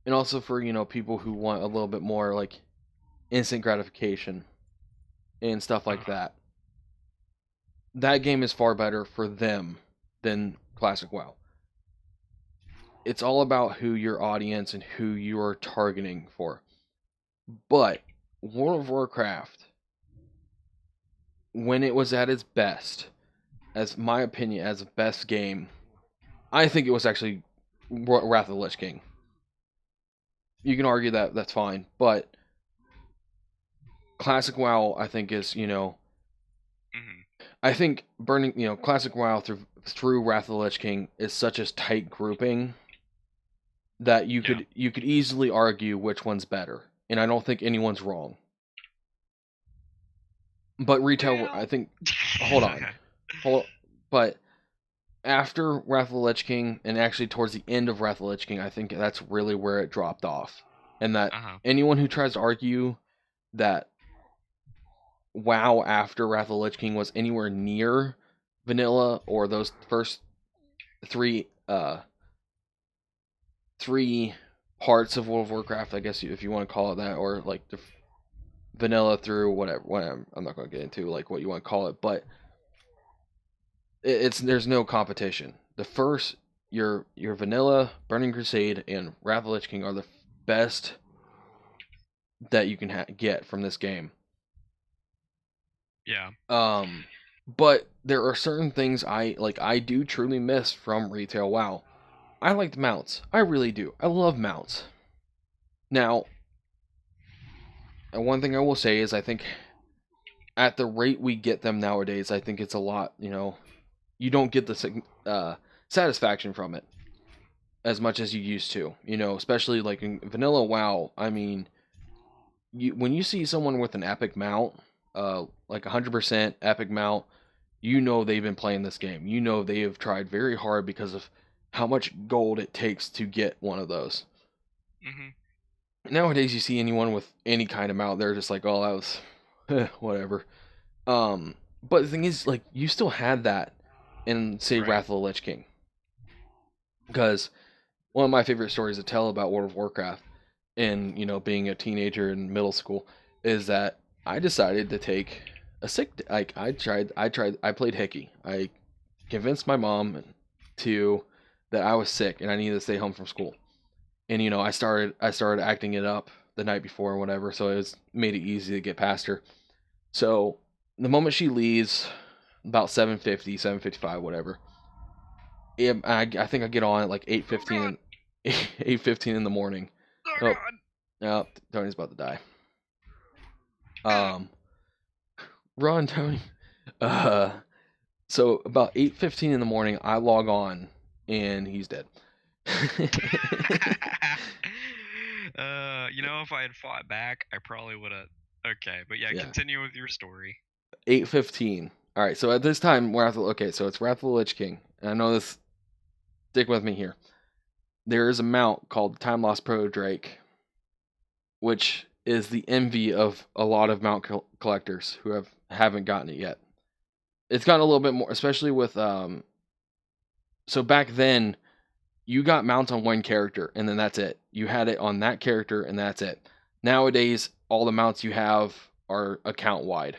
And also for, people who want a little bit more like instant gratification and stuff like that. That game is far better for them than Classic WoW. It's all about who your audience and who you are targeting for. But World of Warcraft, when it was at its best, as my opinion, as a best game, I think it was actually Wrath of the Lich King. You can argue that, that's fine, but Classic WoW, I think, is, I think burning, Classic WoW through Wrath of the Lich King is such a tight grouping that you could easily argue which one's better, and I don't think anyone's wrong. But retail, I think. Hold on, but after Wrath of the Lich King, and actually towards the end of Wrath of the Lich King, I think that's really where it dropped off, and that anyone who tries to argue that WoW after Wrath of the Lich King was anywhere near vanilla or those first three parts of World of Warcraft, I guess if you want to call it that, or like the vanilla through whatever. I'm not going to get into like what you want to call it, but there's no competition. The first your vanilla, Burning Crusade, and Wrath of the Lich King are the best that you can get from this game. Yeah. But there are certain things I do truly miss from retail WoW. I like the mounts. I really do. I love mounts. Now, one thing I will say is I think at the rate we get them nowadays, I think it's a lot, you don't get the satisfaction from it as much as you used to, especially like in vanilla WoW. I mean, when you see someone with an epic mount, like 100% epic mount, they've been playing this game. They have tried very hard because of how much gold it takes to get one of those. Nowadays, you see anyone with any kind of mount, they're just like, oh, that was whatever. But the thing is, like, you still had that in, say, Wrath of the Lich King. Because one of my favorite stories to tell about World of Warcraft, and being a teenager in middle school, is that I decided to take a sick. Like I played Hickey. I convinced my mom that I was sick and I needed to stay home from school. And I started acting it up the night before or whatever, so made it easy to get past her. So the moment she leaves, about 7:50, 7:55, whatever. I think I get on at like 8:15, 8:15 in the morning. Oh, no, Tony's about to die. Run, Tony. So about 8:15 in the morning, I log on, and he's dead. If I had fought back, I probably would have. Okay, but yeah, continue with your story. 8:15. All right, so at this time, so it's Wrath of the Lich King. And I know this. Stick with me here. There is a mount called Time Lost Pro Drake, which is the envy of a lot of mount collectors who haven't gotten it yet. It's gotten a little bit more, especially with so back then, you got mounts on one character, and then that's it. You had it on that character, and that's it. Nowadays, all the mounts you have are account wide.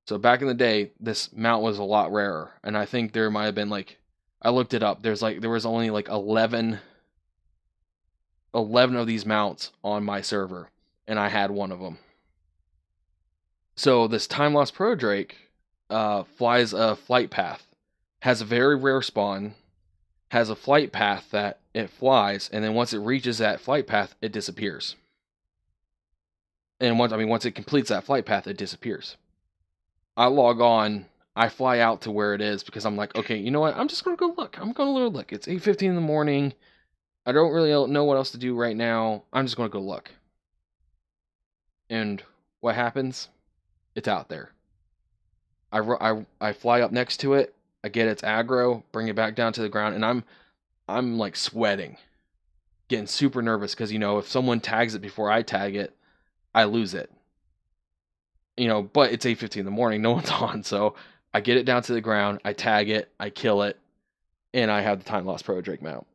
So back in the day, this mount was a lot rarer, and I think there might have been I looked it up. There was only 11 of these mounts on my server, and I had one of them. So this Time Lost Pro Drake flies a flight path, has a very rare spawn, has a flight path that it flies, and then once it reaches that flight path, it disappears. And once it completes that flight path, it disappears. I log on, I fly out to where it is because I'm like, okay, you know what? I'm just gonna go look. I'm gonna look. It's 8:15 in the morning. I don't really know what else to do right now. I'm just gonna go look. And what happens? It's out there. I fly up next to it. I get its aggro, bring it back down to the ground, and I'm like sweating, getting super nervous because if someone tags it before I tag it, I lose it. But it's 8:15 in the morning, no one's on, so I get it down to the ground, I tag it, I kill it, and I have the Time Lost Pro Drake mount.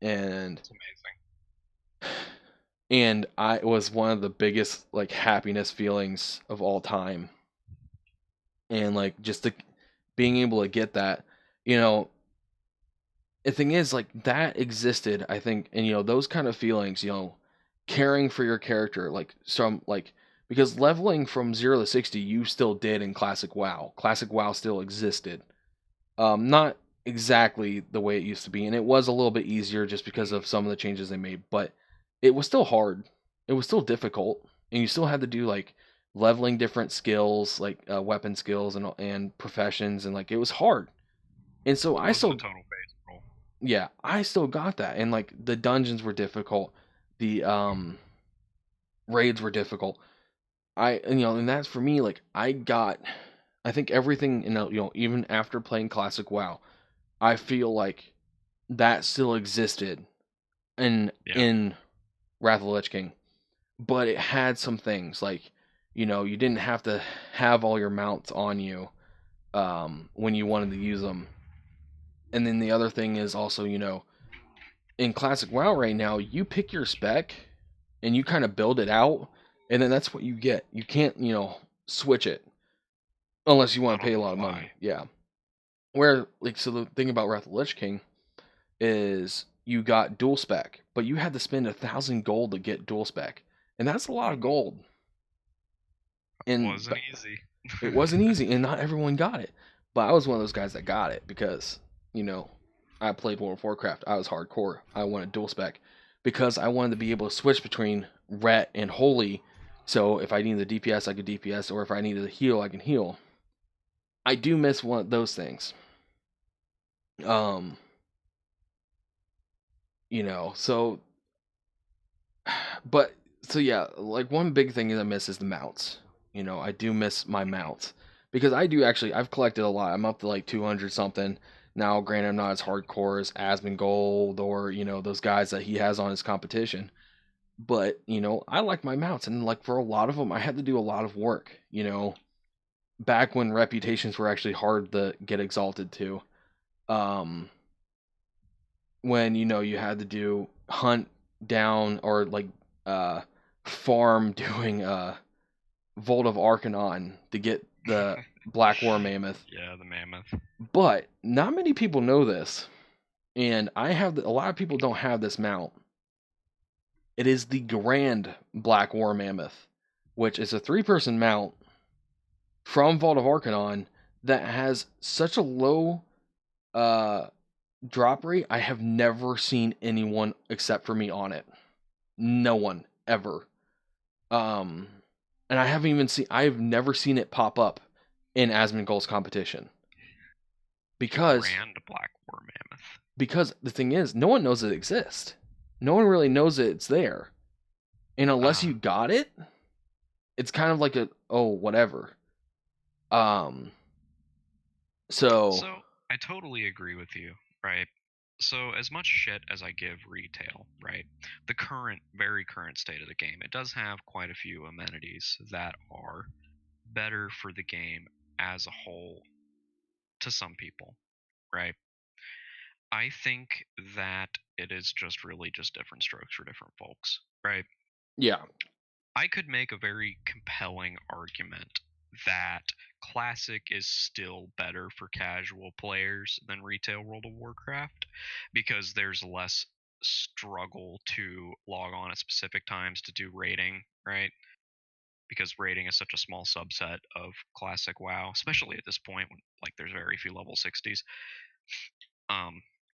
And that's amazing. And it was one of the biggest happiness feelings of all time. And just being able to get that, the thing is that existed, I think, and those kind of feelings, caring for your character, because leveling from 0 to 60 you still did in Classic WoW. Classic WoW still existed. Not exactly the way it used to be, and it was a little bit easier just because of some of the changes they made, but it was still hard. It was still difficult, and you still had to do leveling different skills, weapon skills and professions, and it was hard. And so I still total base roll. Yeah, I still got that, and the dungeons were difficult, the raids were difficult. And that's for me. I think everything, even after playing Classic WoW, I feel like that still existed in Wrath of the Lich King, but it had some things you didn't have to have all your mounts on you when you wanted to use them. And then the other thing is also, in Classic WoW right now, you pick your spec and you kind of build it out, and then that's what you get. You can't, switch it unless you want to pay a lot of money. Yeah. Where, so the thing about Wrath of the Lich King is you got dual spec, but you had to spend 1,000 gold to get dual spec, and that's a lot of gold. And it wasn't easy. It wasn't easy, and not everyone got it. But I was one of those guys that got it because, you know, I played World of Warcraft. I was hardcore. I wanted dual spec because I wanted to be able to switch between Ret and Holy. So if I needed the DPS, I could DPS, or if I needed to heal, I can heal. I do miss one of those things. Um, so but so yeah, like one big thing that I miss is the mounts. I do miss my mounts because I've collected a lot. I'm up to like 200 something now. Granted, I'm not as hardcore as Asmongold or those guys that he has on his competition. But I like my mounts, and like for a lot of them, I had to do a lot of work. Back when reputations were actually hard to get exalted to. Um, when you had to do hunt down or like uh farm doing Vault of Arcanon to get the Black War Mammoth. Yeah, the mammoth. But not many people know this, and a lot of people don't have this mount. It is the Grand Black War Mammoth, which is a 3-person mount from Vault of Arcanon that has such a low uh drop rate. I have never seen anyone except for me on it. No one ever. Um, and I've never seen it pop up in Asmongold's competition because Grand Black War Mammoth. because the thing is, no one knows it exists. No one really knows that it's there, and unless you got it, it's kind of like whatever. Um, So I totally agree with you, right? So as much shit as I give retail, right? The very current state of the game, it does have quite a few amenities that are better for the game as a whole to some people, right? I think that it is just really just different strokes for different folks, right? yeah, I could make a very compelling argument that Classic is still better for casual players than retail World of Warcraft because there's less struggle to log on at specific times to do raiding, right? Because raiding is such a small subset of Classic WoW, especially at this point when like there's very few level 60s.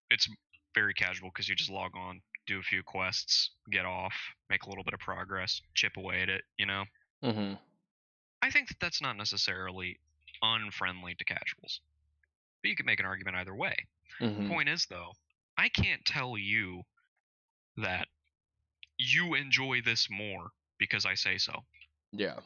It's very casual because you just log on, do a few quests, get off, make a little bit of progress, chip away at it. mm-hmm. I think that that's not necessarily unfriendly to casuals, but you could make an argument either way. Mm-hmm. Point is, though, I can't tell you that you enjoy this more because I say so. Yeah.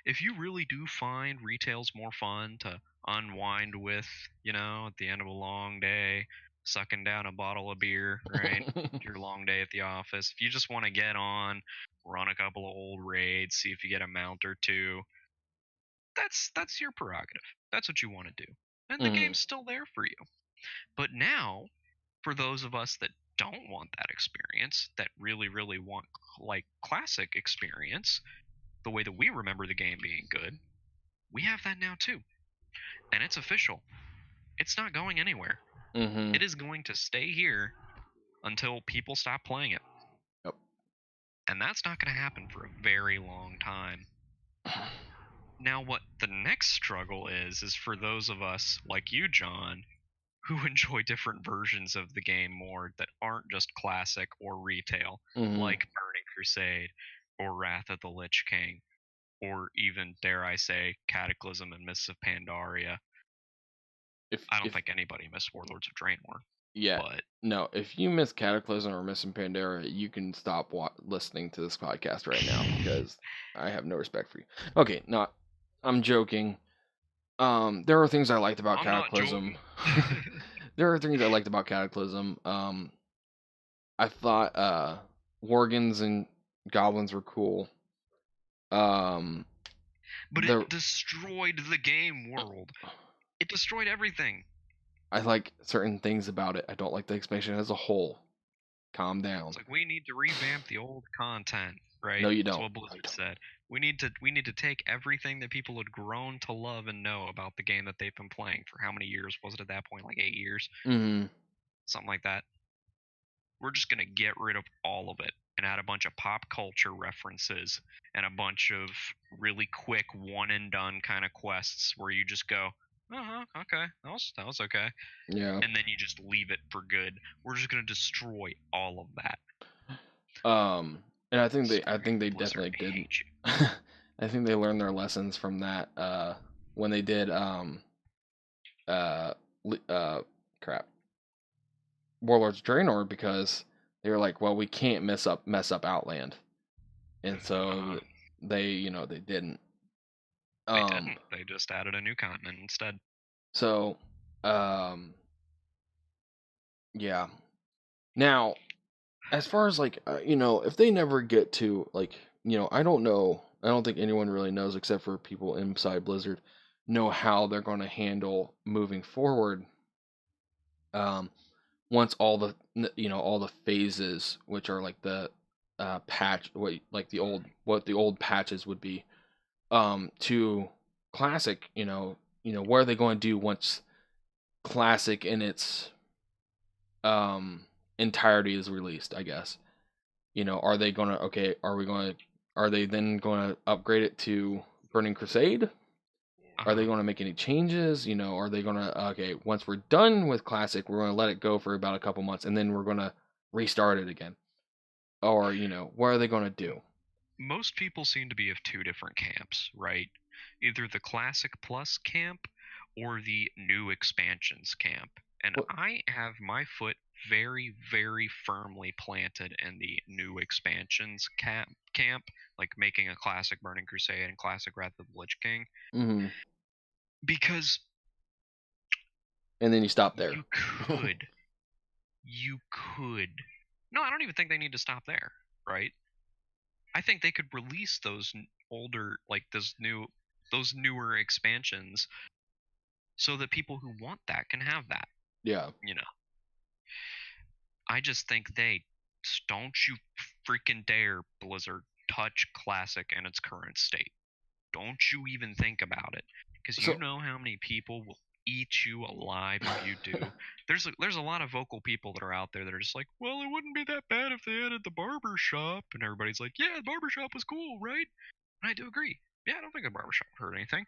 If you really do find retails more fun to unwind with, at the end of a long day, sucking down a bottle of beer, right? Your long day at the office. If you just want to get on, run a couple of old raids, see if you get a mount or two, that's your prerogative. That's what you want to do. And the mm-hmm. game's still there for you. But now, for those of us that don't want that experience, that really, really want like classic experience, the way that we remember the game being good, we have that now too. And it's official. It's not going anywhere. Mm-hmm. It is going to stay here until people stop playing it. Yep. And that's not going to happen for a very long time. Now, what the next struggle is for those of us like you, John, who enjoy different versions of the game more that aren't just classic or retail, Mm-hmm. like Burning Crusade or Wrath of the Lich King, or even, dare I say, Cataclysm and Mists of Pandaria. I don't If think anybody missed Warlords of Draenor, Yeah. but No, if you miss Cataclysm or missing Pandora, you can stop listening to this podcast right now because I have no respect for you. Okay, not. I'm joking. There are things I liked about I'm not Cataclysm. joking. There are things I liked about Cataclysm. I thought Worgans and goblins were cool. Um, But the it destroyed the game world. It destroyed everything. I like certain things about it. I don't like the expansion as a whole. Calm It's down. like we need to revamp the old content, right? No, you That's don't. what No, you Blizzard don't. said. We need to take everything that people had grown to love and know about the game that they've been playing for how many years was it at that point? Like 8 years, Mm-hmm. something like that. We're just gonna get rid of all of it and had a bunch of pop culture references and a bunch of really quick one and done kind of quests where you just go, oh, okay, that was okay, Yeah. and then you just leave it for good. We're just gonna destroy all of that. And I think Sorry, they Blizzard, definitely I did. hate you. I think they learned their lessons from that when they did uh crap Warlords of Draenor, because they were like, well, we can't mess up Outland, and Uh, so they didn't. they Um, didn't. They just added a new continent instead. so um, yeah. Now, as far as like if they never get to like I don't know. I don't think anyone really knows except for people inside Blizzard know how they're going to handle moving forward. Um, Once all the all the phases, which are like the patch, what the old patches would be, to classic, what are they going to do once classic in its um entirety is released, I guess. Are they going to okay, are they then going to upgrade it to Burning Crusade? Are they Uh-huh. going to make any changes? Are they going to okay, once we're done with classic, we're going to let it go for about a couple months and then we're going to restart it again? Or, what are they going to do? Most people seem to be of two different camps, right? Either the Classic Plus camp or the new expansions camp. And What? I have my foot very, very firmly planted in the new expansions camp, like making a classic Burning Crusade and classic Wrath of the Lich King, Mhm. because And then you stop there. you could, you could. No, I don't even think they need to stop there, right? I think they could release those older, like those newer expansions, so that people who want that can have that. Yeah. You know, I just think don't you freaking dare, Blizzard, touch Classic in its current state. Don't you even think about it, because you So know how many people will eat you alive if you do. There's a lot of vocal people that are out there that are just like, well, it wouldn't be that bad if they added the barber shop, and everybody's like, yeah, the barber shop was cool, right? And I do agree. Yeah, I don't think the barber shop hurt anything.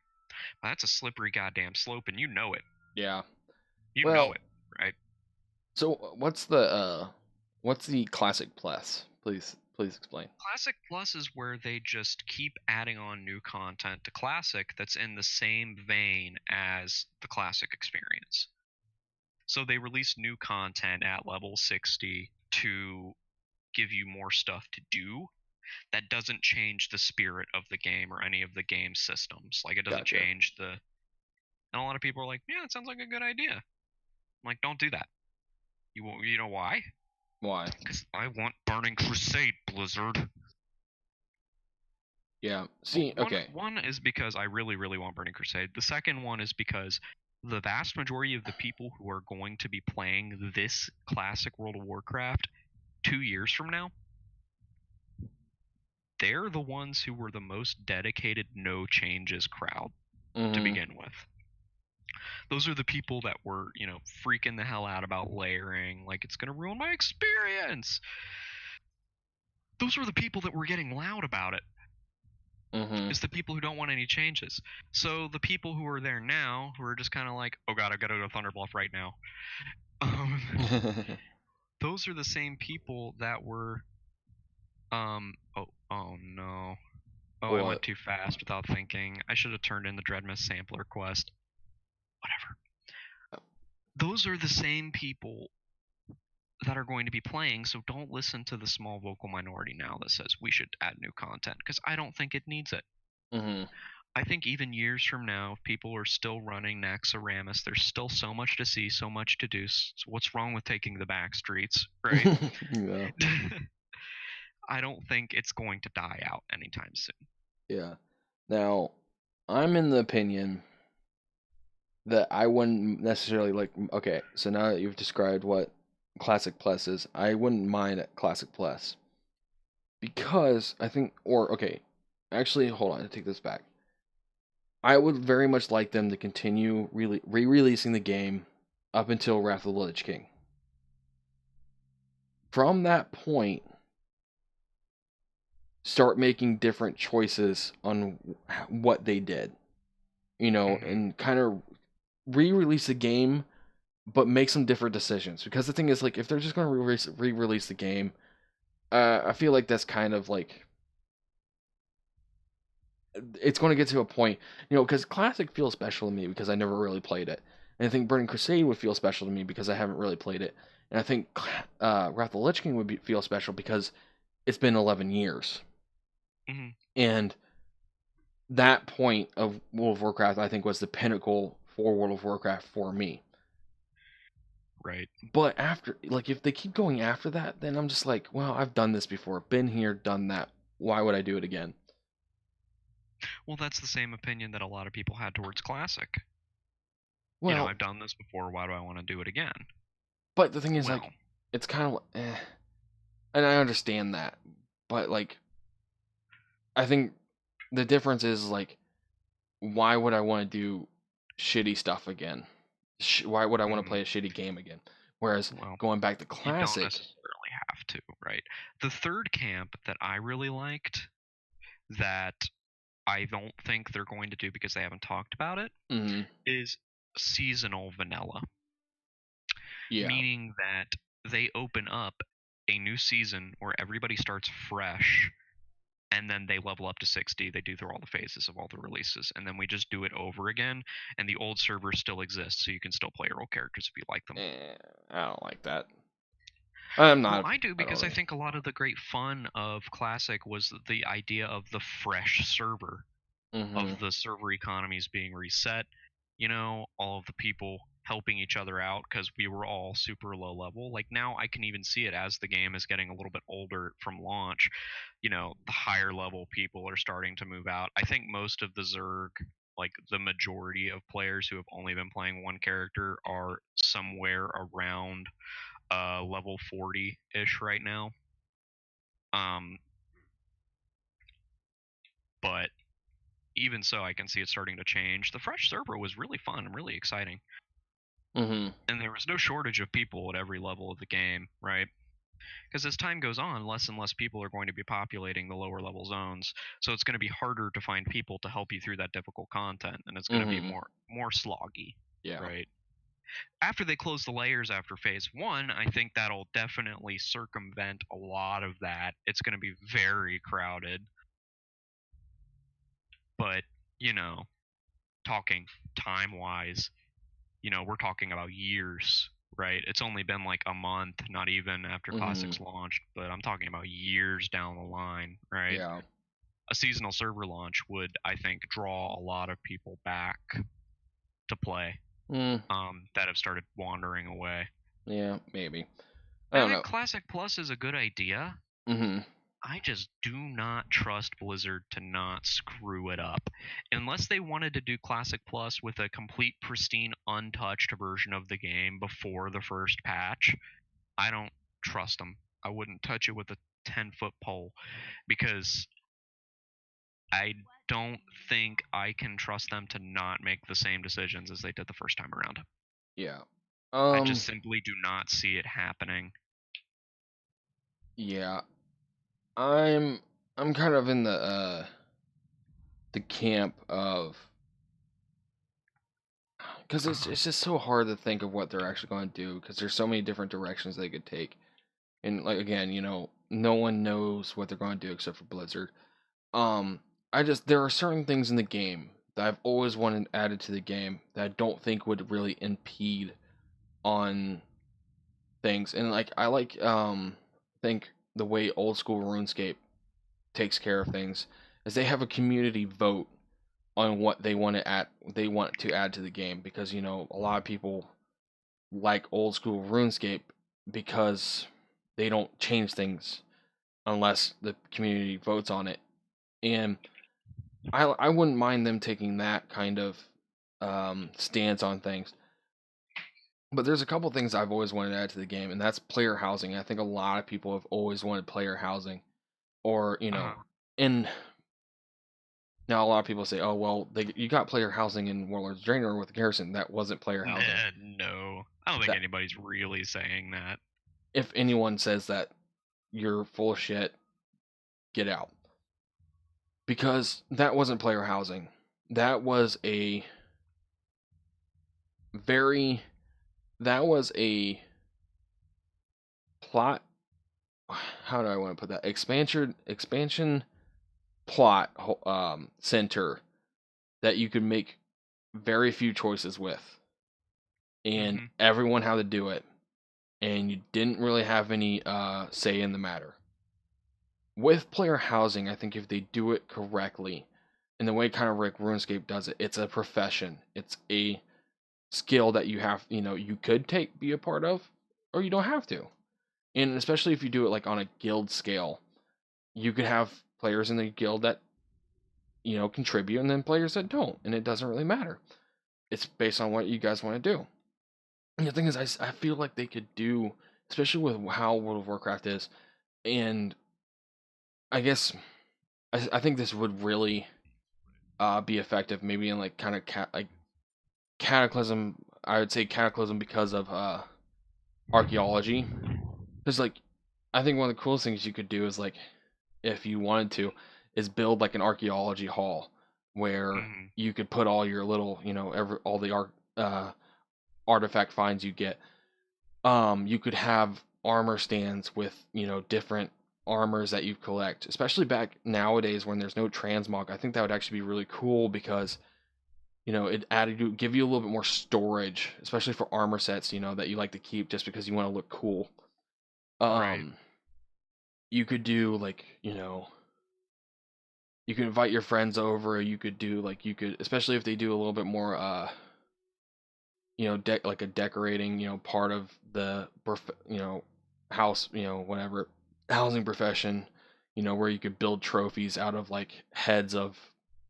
But that's a slippery goddamn slope, and you know it. yeah. You know Well, it, right? so what's the classic plus? Please explain. Classic Plus is where they just keep adding on new content to Classic that's in the same vein as the Classic experience. So they release new content at level 60 to give you more stuff to do. That doesn't change the spirit of the game or any of the game systems. Like, it doesn't Gotcha. change the. And a lot of people are like, yeah, it sounds like a good idea. I'm like, don't do that. You know why? Why? Because I want Burning Crusade, Blizzard. Yeah. Well, See, one okay. one is because I really, really want Burning Crusade. The second one is because the vast majority of the people who are going to be playing this classic World of Warcraft 2 years from now, they're the ones who were the most dedicated no changes crowd to Mhm. begin with. Those are the people that were, freaking the hell out about layering, like it's gonna ruin my experience. Those were the people that were getting loud about it. Mhm. Is the people who don't want any changes. So the people who are there now, who are just kind of like, oh god, I gotta go to Thunderbluff right now. Um, those are the same people that were, oh no, oh, I went What? too fast without thinking. I should have turned in the Dreadmist sampler quest. Whatever. Those are the same people that are going to be playing, so don't listen to the small vocal minority now that says we should add new content, because I don't think it needs it. Mhm. I think even years from now, if people are still running Naxxramas, there's still so much to see, so much to do. So what's wrong with taking the back streets, right? Yeah. I don't think it's going to die out anytime soon. Yeah. Now, I'm in the opinion that I wouldn't necessarily like. Okay, so now that you've described what Classic Plus is, I wouldn't mind at Classic Plus because I think, or okay, actually, hold on, I take this back. I would very much like them to continue re-releasing the game up until Wrath of the Lich King. From that point, start making different choices on what they did, Hmm. and kind of re-release the game, but make some different decisions. Because the thing is, like, if they're just going to re-release the game, I feel like that's kind of like it's going to get to a point, because Classic feels special to me because I never really played it, and I think Burning Crusade would feel special to me because I haven't really played it, and I think Wrath of the Lich King feel special because it's been 11 years, Hmm. and that point of World of Warcraft, I think, was the pinnacle for World of Warcraft for me. Right. But after, like, if they keep going after that, then I'm just like, well, I've done this before, been here, done that. Why would I do it again? Well, that's the same opinion that a lot of people had towards Classic. Well, I've done this before. Why do I want to do it again? but the thing is, Well, like, it's kind of, and I understand that, but like, I think the difference is like, why would I want to do shitty stuff again? Why would I want to mm, play a shitty game again? Whereas well, going back to you don't Classic, necessarily have to, right? The third camp that I really liked that I don't think they're going to do because they haven't talked about it mm, is seasonal vanilla, yeah, meaning that they open up a new season where everybody starts fresh and then they level up to 60. They do through all the phases of all the releases, and then we just do it over again. And the old servers still exist, so you can still play your old characters if you like them. eh, I don't like that. I'm Well, not. I do I don't because I really. think a lot of the great fun of Classic was the idea of the fresh server, Mm-hmm. of the server economies being reset. All of the people helping each other out because we were all super low level. Like now, I can even see it as the game is getting a little bit older from launch. The higher level people are starting to move out. I think most of the Zerg, like the majority of players who have only been playing one character, are somewhere around level 40 ish right now. Um, but even so, I can see it starting to change. The fresh server was really fun and really exciting. Mm-hmm. And there was no shortage of people at every level of the game, right? Because as time goes on, less and less people are going to be populating the lower level zones, so it's going to be harder to find people to help you through that difficult content, and it's going to be Mm-hmm. more sloggy, Yeah. right? After they close the layers after phase one, I think that'll definitely circumvent a lot of that. It's going to be very crowded, but you know, talking time wise, we're talking about years, right? It's only been like a month, not even after Mm-hmm. Classic's launched, but I'm talking about years down the line, right? Yeah. A seasonal server launch would, I think, draw a lot of people back to play Mm, that have started wandering away. yeah. Maybe. I I don't think know. Classic Plus is a good idea. Mm-hmm. I just do not trust Blizzard to not screw it up. Unless they wanted to do Classic Plus with a complete, pristine, untouched version of the game before the first patch, I don't trust them. I wouldn't touch it with a 10-foot pole because I don't think I can trust them to not make the same decisions as they did the first time around. Yeah. I Um. just simply do not see it happening. Yeah. I'm. I'm kind of in the camp of because Uh-huh. it's just so hard to think of what they're actually going to do because there's so many different directions they could take, and like again, no one knows what they're going to do except for Blizzard. Um. I just there are certain things in the game that I've always wanted added to the game that I don't think would really impede on things. And like I like think the way old school RuneScape takes care of things is they have a community vote on what they want to add to the game because a lot of people like old school RuneScape because they don't change things unless the community votes on it. And I wouldn't mind them taking that kind of stance on things. But there's a couple things I've always wanted to add to the game, and that's player housing. I think a lot of people have always wanted player housing, or Uh-huh. and now a lot of people say, "Oh, well, you got player housing in Warlords of Draenor with Garrison. That wasn't player housing." No. I don't think That anybody's really saying that. if anyone says that, you're full of shit. Get out. because that wasn't player housing. That was a very that was a plot. How do I want to put that? Expansion plot center that you could make very few choices with, and Mm-hmm. everyone had to do it, and you didn't really have any say in the matter. With player housing, I think if they do it correctly, in the way kind of Rick RuneScape does it, it's a profession. It's a skill that you have, you could be a part of, or you don't have to. And especially if you do it like on a guild scale, you could have players in the guild that, contribute, and then players that don't, and it doesn't really matter. It's based on what you guys want to do. And the thing is, I feel like they could do, especially with how World of Warcraft is, and I guess I think this would really be effective, maybe in like kind of like Cataclysm. I would say Cataclysm because of archaeology, because like I think one of the coolest things you could do is like, if you wanted to, is build like an archaeology hall where Mm-hmm. you could put all your little, all the artifact finds you get. You could have armor stands with, different armors that you collect, especially back nowadays when there's no transmog. I think that would actually be really cool because, it added give you a little bit more storage, especially for armor sets, that you like to keep just because you want to look cool. Right. Um, you could do like, you could invite your friends over. You could do like especially if they do a little bit more like a decorating, part of the house, whatever housing profession, where you could build trophies out of like heads of,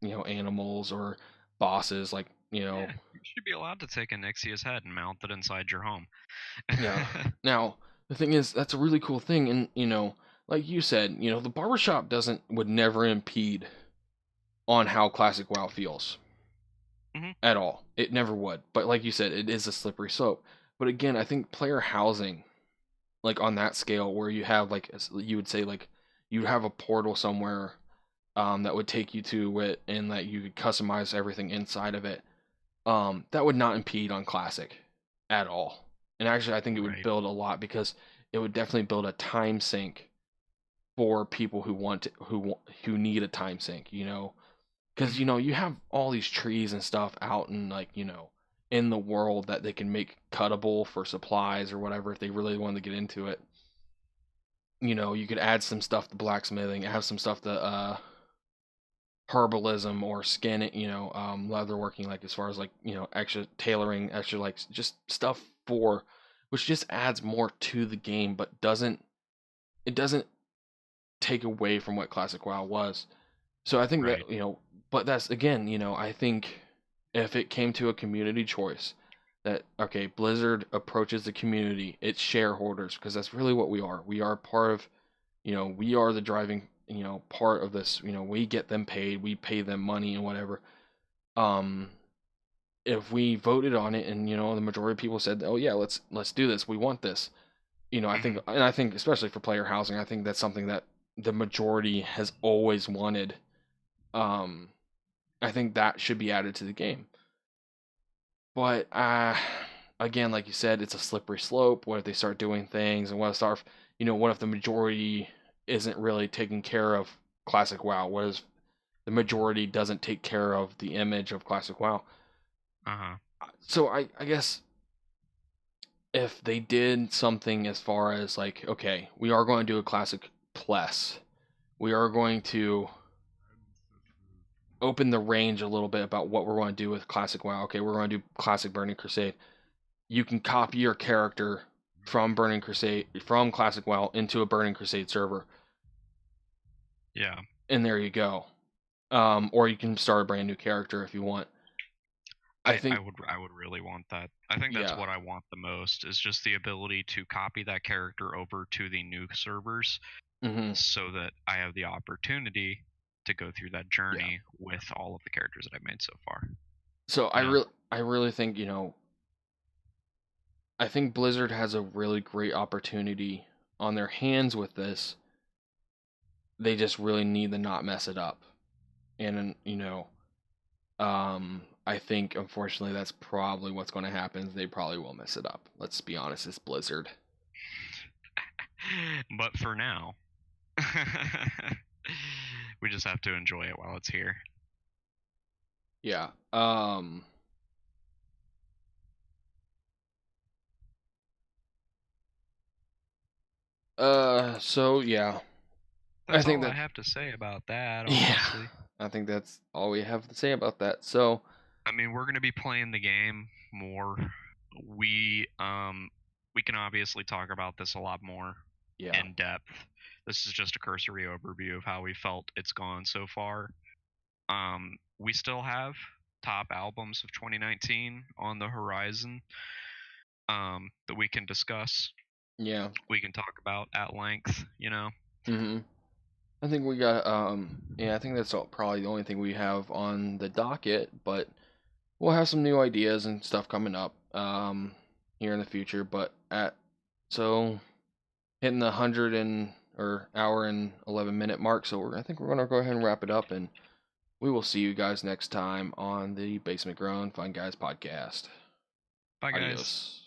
animals or bosses, like, Yeah, you should be allowed to take a Nixia's head and mount it inside your home. yeah. Now, the thing is, that's a really cool thing, and like you said, the barbershop would never impede on how classic WoW feels Hmm. at all. It never would. But like you said, it is a slippery slope. But again, I think player housing, like on that scale, where you have like, you would say like you'd have a portal somewhere, that would take you to it, and that you could customize everything inside of it. That would not impede on classic at all. And actually, I think it would Right. build a lot, because it would definitely build a time sink for people who need a time sink. Because Hmm. you have all these trees and stuff out in, like, in the world that they can make cuttable for supplies or whatever if they really wanted to get into it. You could add some stuff to blacksmithing, have some stuff to herbalism or skin, leatherworking, like as far as like, extra tailoring, extra like just stuff for, which just adds more to the game, but it doesn't take away from what classic WoW was. So I think Right. that, but that's again, I think if it came to a community choice, that okay, Blizzard approaches the community, its shareholders, because that's really what we are. We are part of, we are the driving, part of this. We get them paid, we pay them money and whatever. Um, if we voted on it, and the majority of people said, "Oh yeah, let's do this. We want this." Hmm. I think especially for player housing, I think that's something that the majority has always wanted. Um, I think that should be added to the game. But again, like you said, it's a slippery slope. What if they start doing things, and what if the majority isn't really taking care of classic WoW? What if the majority doesn't take care of the image of classic WoW? Uh-huh. So I guess if they did something as far as like, okay, we are going to do a classic plus, we are going to open the range a little bit about what we're going to do with classic WoW. Okay, we're going to do classic Burning Crusade. You can copy your character from Classic WoW into a Burning Crusade server, Yeah. and there you go. Or you can start a brand new character if you want. I I think, would really want that. I think that's yeah. what I want the most is just the ability to copy that character over to the new servers Hmm. so that I have the opportunity to go through that Yeah. journey with all of the characters that I've made so far. So You know? I really think, I think Blizzard has a really great opportunity on their hands with this. They just really need to not mess it up. and I think unfortunately that's probably what's going to happen. Is they probably will mess it up. Let's be honest, it's Blizzard. But for now, we just have to enjoy it while it's here. Yeah. So yeah, That's think all I that have to say about that, yeah, honestly. I think that's all we have to say about that. So I mean, we're going to be playing the game more. We we can obviously talk about this a lot more yeah, in depth. This is just a cursory overview of how we felt it's gone so far. We still have top albums of 2019 on the horizon that we can discuss. yeah. We can talk about at length, you know. I think we got yeah, I think that's probably the only thing we have on the docket, but we'll have some new ideas and stuff coming up here in the future. But at so hitting the 100 and or hour and 11-minute mark, so I think we're gonna go ahead and wrap it up, and we will see you guys next time on the Basement Grown Fun Guys podcast. Bye, guys. Adios.